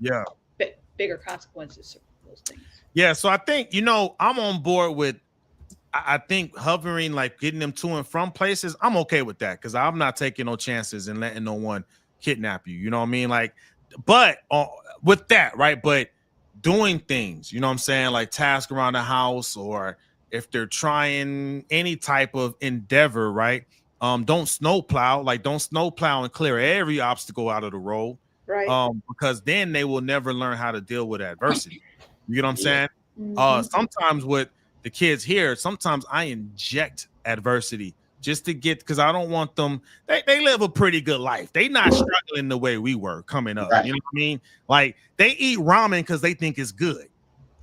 bigger consequences for those things. Yeah, so I think, I'm on board with, I think hovering, like getting them to and from places, I'm okay with that because I'm not taking no chances and letting no one kidnap you. You know what I mean? Like, but with that, right? But doing things, you know what I'm saying? Like tasks around the house, or if they're trying any type of endeavor, right? Don't snowplow and clear every obstacle out of the road. Right. Because then they will never learn how to deal with adversity. You know what I'm saying? Mm-hmm. Sometimes what the kids here, sometimes I inject adversity just to get, because I don't want them. They live a pretty good life. They not struggling the way we were coming up. Right. You know what I mean? Like they eat ramen because they think it's good.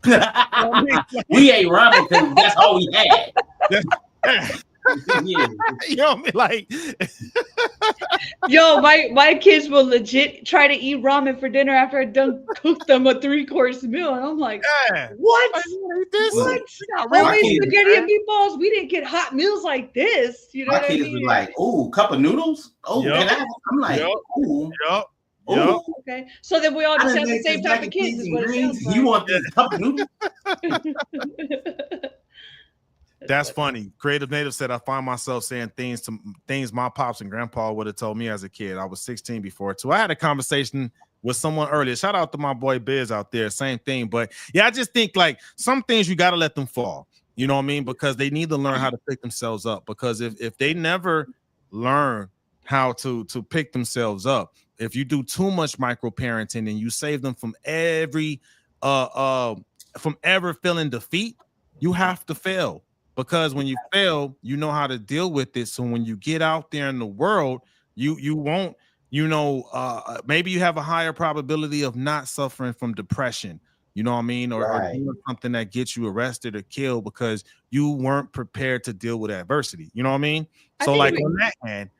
We ate ramen because that's all we had. Yeah. You know what I mean? Like, Yo, my kids will legit try to eat ramen for dinner after I done cooked them a 3-course meal, and I'm like, what? What? Homemade spaghetti and meatballs? We didn't get hot meals like this. You know My what I kids mean? were like, "Ooh, cup of noodles? Oh, Yep. can I?" I'm like, Yep. "Ooh, Yep. ooh." Okay, so then we all just I have the done same made type this of kids. Is what it greens. sounds like. You want this cup of noodles? That's funny. Creative Native said, I find myself saying things my pops and grandpa would have told me as a kid. I was 16 before too. I had a conversation with someone earlier. Shout out to my boy Biz out there. Same thing. But yeah, I just think like some things you got to let them fall. You know what I mean? Because they need to learn how to pick themselves up. Because if they never learn how to pick themselves up, if you do too much micro parenting and you save them from ever feeling defeat, you have to fail. Because when you fail, you know how to deal with it. So when you get out there in the world, you won't, maybe you have a higher probability of not suffering from depression, you know what I mean? Or doing something that gets you arrested or killed because you weren't prepared to deal with adversity. You know what I mean? So like on that hand,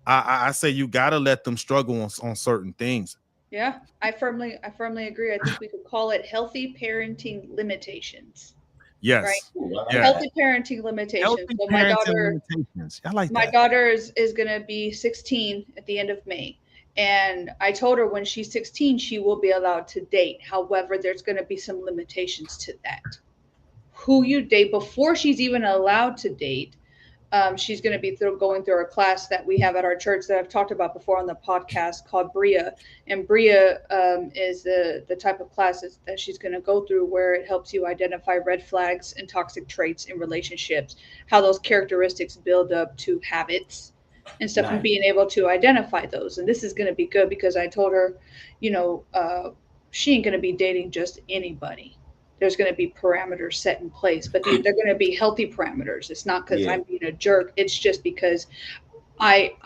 I say you got to let them struggle on certain things. Yeah, I firmly agree. I think we could call it healthy parenting limitations. Yes. Right. Yeah. Healthy parenting limitations. Healthy so I like my that. daughter is going to be 16 at the end of May. And I told her when she's 16, she will be allowed to date. However, there's going to be some limitations to that. Who you date before she's even allowed to date. She's going to be going through a class that we have at our church that I've talked about before on the podcast called Bria. And Bria is the type of classes that she's going to go through where it helps you identify red flags and toxic traits in relationships, how those characteristics build up to habits and stuff, and being able to identify those. And this is going to be good because I told her, she ain't going to be dating just anybody. There's going to be parameters set in place, but they're going to be healthy parameters. It's not because I'm being a jerk. It's just because I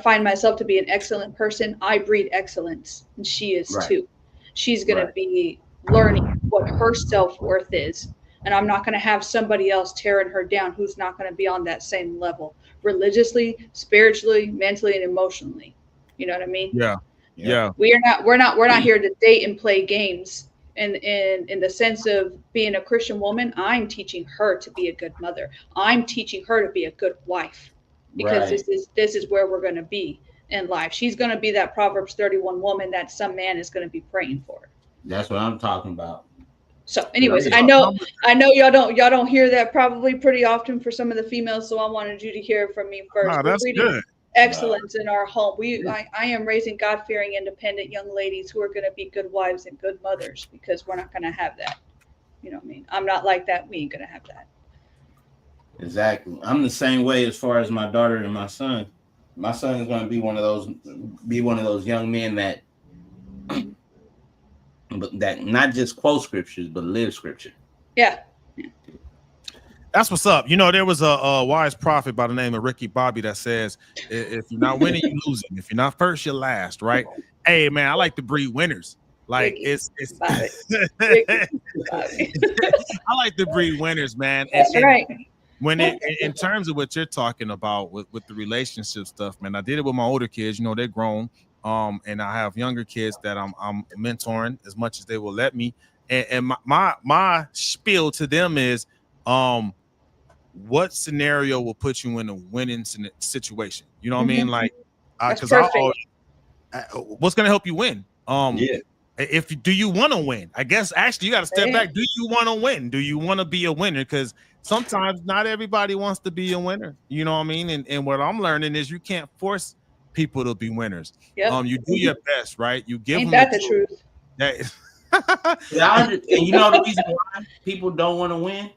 find myself to be an excellent person. I breed excellence, and she is too. She's going to be learning what her self-worth is, and I'm not going to have somebody else tearing her down who's not going to be on that same level, religiously, spiritually, mentally, and emotionally. You know what I mean? Yeah. We're not here to date and play games. In the sense of being a Christian woman, I'm teaching her to be a good mother. I'm teaching her to be a good wife, because this is where we're going to be in life. She's going to be that Proverbs 31 woman that some man is going to be praying for. That's what I'm talking about. So, anyways, I know y'all don't hear that probably pretty often for some of the females. So I wanted you to hear it from me first. Oh, that's good. Excellence in our home. I am raising God-fearing, independent young ladies who are going to be good wives and good mothers, because we're not going to have that. You know what I mean? I'm not like that. We ain't going to have that. Exactly. I'm the same way as far as my daughter and my son. My son is going to be one of those young men that not just quote scriptures but live scripture. Yeah. That's what's up. There was a wise prophet by the name of Ricky Bobby that says, if you're not winning, you're losing. If you're not first, you're last, right? Hey, man, I like to breed winners. Like Ricky I like to breed winners, man. That's right. When in terms of what you're talking about with the relationship stuff, man, I did it with my older kids. They're grown. And I have younger kids that I'm mentoring as much as they will let me. And my spiel to them is, what scenario will put you in a winning situation? You know what I mean? Like, because what's going to help you win? Do you want to win? I guess actually you got to step back. Do you want to win? Do you want to be a winner? Because sometimes not everybody wants to be a winner. You know what I mean? And what I'm learning is you can't force people to be winners. Yep. You do your best, right? You give Ain't them that the truth? And you know the reason why people don't want to win?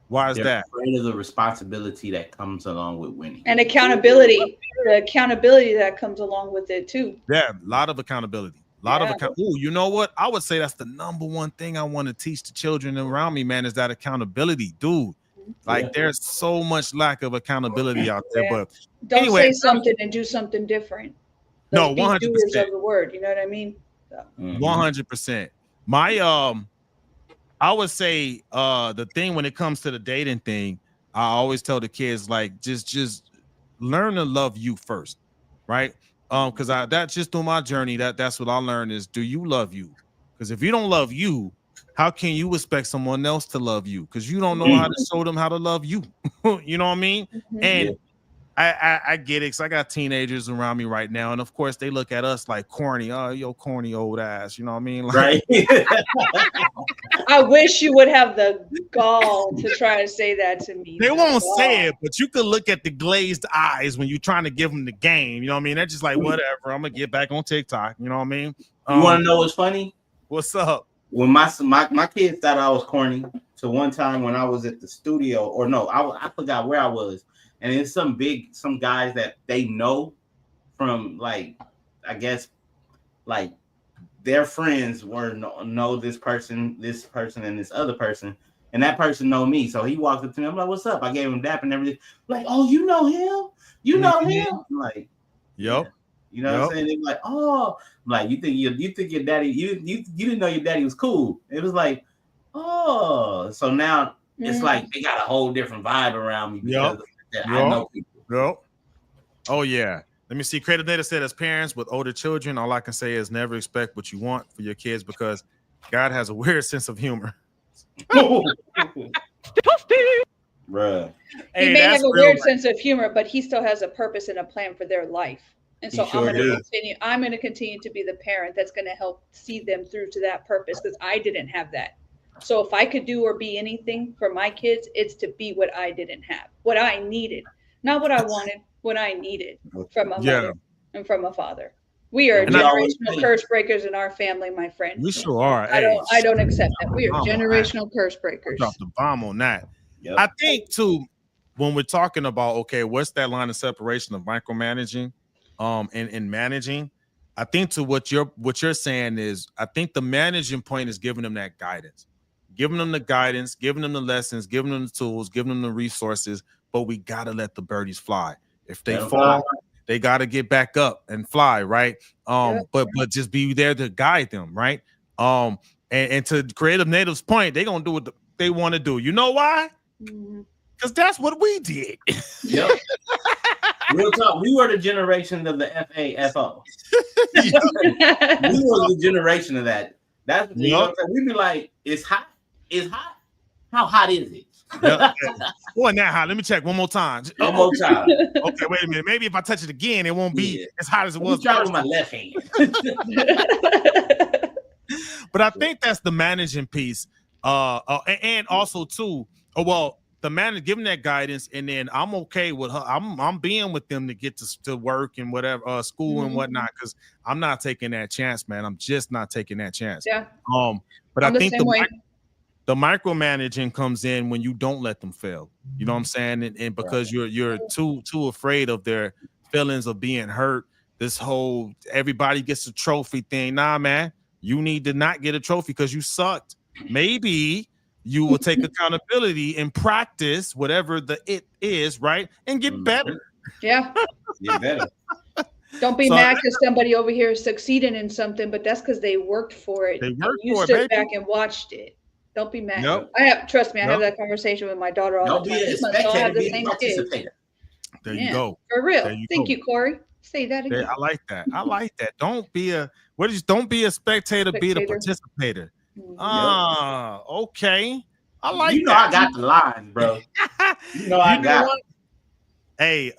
Why is that? Afraid of the responsibility that comes along with winning. And accountability. The accountability that comes along with it too. Yeah, a lot of accountability. You know what? I would say that's the number one thing I want to teach the children around me, man, is that accountability. Dude, Like there's so much lack of accountability out there. But don't anyway, say something and do something different. No, Let's be 100%. doers of the word. You know what I mean? So. 100%. My I would say the thing when it comes to the dating thing, I always tell the kids like just learn to love you first, right? Because that's just through my journey that's what I learned is, do you love you? Because if you don't love you, how can you expect someone else to love you? Because you don't know how to show them how to love you. You know what I mean? And I get it, because I got teenagers around me right now, and of course they look at us like corny. Oh, yo, corny old ass. You know what I mean? Like, right. I wish you would have the gall to try to say that to me. They won't say it, but you could look at the glazed eyes when you're trying to give them the game. You know what I mean? They're just like, whatever. I'm gonna get back on TikTok. You know what I mean? You want to know what's funny? What's up? When my kids thought I was corny. So one time when I was at the studio, or no, I forgot where I was. And it's some guys that they know from, like, I guess, like their friends know this person, and this other person, and that person know me. So he walked up to me. I'm like, "What's up?" I gave him dap and everything. Like, "Oh, you know him? You know him?" I'm like, "Yep." Yeah. You know what I'm saying? They're like, "Oh," I'm like, you think your daddy? You didn't know your daddy was cool. It was like, oh, so now it's like they got a whole different vibe around me because I know people. Oh yeah. Let me see. Creative Native said, as parents with older children, all I can say is never expect what you want for your kids, because God has a weird sense of humor. Bruh. He may have a weird sense of humor, but he still has a purpose and a plan for their life. And so I'm going to continue to be the parent that's going to help see them through to that purpose, because I didn't have that. So if I could do or be anything for my kids, it's to be what I didn't have, what I needed, not what I wanted, what I needed from a mother and from a father. We are generational curse breakers in our family, my friend. We sure are. I don't accept that. We are generational curse breakers. Drop the bomb on that. Yep. I think too, when we're talking about, okay, what's that line of separation of micromanaging and managing? I think to what you're saying is, I think the managing point is giving them that guidance. Giving them the guidance, giving them the lessons, giving them the tools, giving them the resources, but we got to let the birdies fly. If they fall, they got to get back up and fly, right? But just be there to guide them, right? And to Creative Native's point, they're going to do what they want to do. You know why? Because that's what we did. Yep. Real talk. We were the generation of the FAFO. We were the generation of that. That's what we'd be like, it's hot. It's hot. How hot is it? Wasn't that hot? Let me check one more time. One more time. Okay, wait a minute. Maybe if I touch it again, it won't be as hot as it was. Try with my left hand. But I think that's the managing piece. And also too, the manager giving that guidance, and then I'm okay with her. I'm being with them to get to work and whatever, school and whatnot, because I'm not taking that chance, man. I'm just not taking that chance. Yeah. But I think the micromanaging comes in when you don't let them fail. You know what I'm saying? And because you're too afraid of their feelings of being hurt. This whole everybody gets a trophy thing. Nah, man, you need to not get a trophy because you Maybe you will take accountability and practice whatever it is, right? And get better. Yeah. Get better. Don't be mad because somebody over here is succeeding in something, but that's because they worked for it. You stood back and watched it. Don't be mad. Nope. Trust me, I have that conversation with my daughter all the time. Don't be a spectator, be a participator. There you go. For real. Thank you, Corey. Say that again. I like that. Don't be a spectator, be the participator. Okay. I like that. I got the line, bro. I got it. Hey,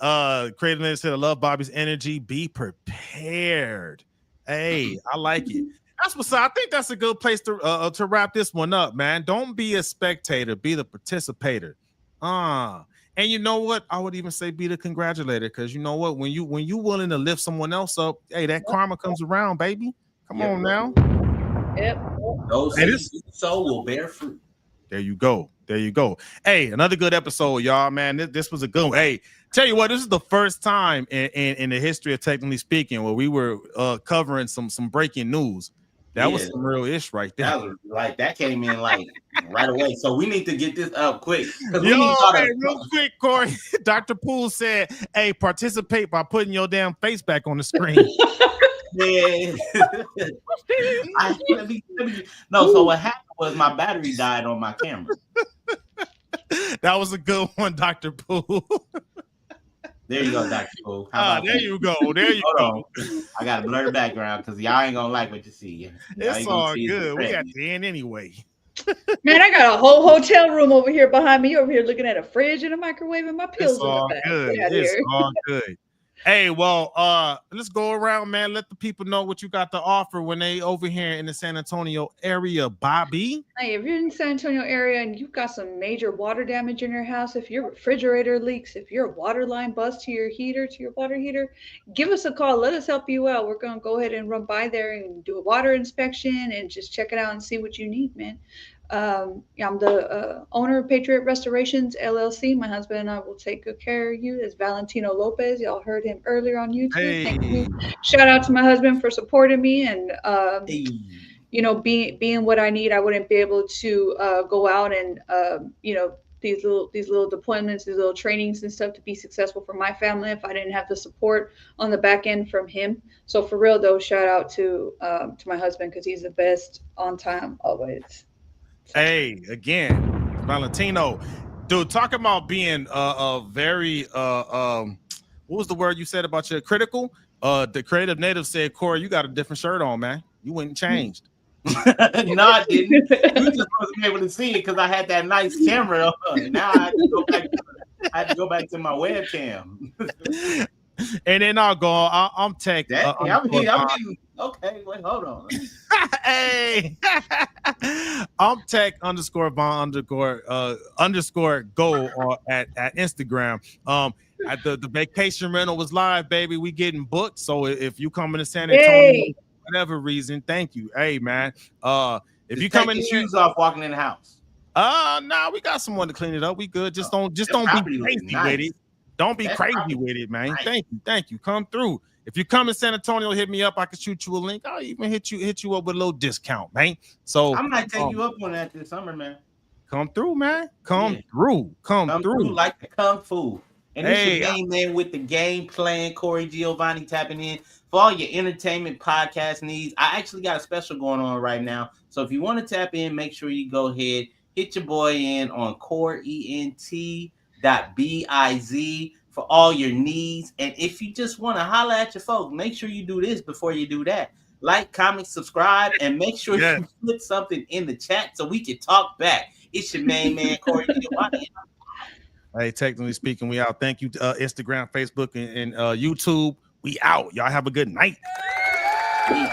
Creative Native said, I love Bobby's energy. Be prepared. Hey, I like it. That's what's up. I think that's a good place to wrap this one up, man. Don't be a spectator, be the participator. And you know what? I would even say be the congratulator, because you know what? When you willing to lift someone else up, hey, that karma comes around, baby. Come on now. Yep. Those soul will bear fruit. There you go. Hey, another good episode, y'all, man. This was a good one. Hey, tell you what, this is the first time in the history of Technically Speaking where we were covering some breaking news. That was some real ish right there. That came in like right away. So we need to get this up quick. Yo, man, real quick, Corey. Dr. Poole said, hey, participate by putting your damn face back on the screen. Yeah. No, so what happened was my battery died on my camera. That was a good one, Dr. Poole. There you go, Dr. Poole. There you go. There you go. I got to blur the background because y'all ain't going to like what you see. It's all good. We got the end anyway. Man, I got a whole hotel room over here behind me. Over here looking at a fridge and a microwave and my pills in the back. It's all good. Hey, well, let's go around, man. Let the people know what you got to offer when they over here in the San Antonio area, Bobby. Hey, if you're in the San Antonio area and you've got some major water damage in your house, if your refrigerator leaks, if your water line busts to your heater, to your water heater, give us a call. Let us help you out. We're going to go ahead and run by there and do a water inspection and just check it out and see what you need, man. I'm the owner of Patriot Restorations LLC. My husband and I will take good care of you. It's Valentino Lopez. Y'all heard him earlier on YouTube. Hey. Thank you. Shout out to my husband for supporting me and you know, being what I need. I wouldn't be able to go out and these little deployments, these little trainings and stuff to be successful for my family if I didn't have the support on the back end from him. So for real though, shout out to my husband because he's the best on time always. Hey, again, Valentino, dude, talking about being very what was the word you said about your critical? The creative native said, Corey, you got a different shirt on, man. You went and changed. No, I didn't. You just wasn't able to see it because I had that nice camera on. Now I had to go back to my webcam. And then I'll go. I'm tech. I'm okay, wait, hold on. Hey, I'm tech _Von__ go at Instagram. At the vacation rental was live, baby. We getting booked. So if you coming to San Antonio, whatever reason, thank you. Hey, man. If you come in, shoes off walking in the house. Nah, we got someone to clean it up. We good. Just don't be crazy with it. Don't be crazy with it, man. Nice. Thank you. Come through. If you come in San Antonio, hit me up. I can shoot you a link. I'll even hit you up with a little discount, man. So I might take you up on that this summer, man. Come through, man. Come through like the kung fu. And it's your game man with the game plan. Corey Giovanni tapping in for all your entertainment podcast needs. I actually got a special going on right now. So if you want to tap in, make sure you go ahead, hit your boy in on coreent.biz for all your needs. And if you just want to holler at your folks, make sure you do this before you do that. Like, comment, subscribe, and make sure you put something in the chat so we can talk back. It's your main man, Corey Giovanni. Hey, technically speaking, we out. Thank you to Instagram, Facebook, and YouTube. We out. Y'all have a good night. Peace.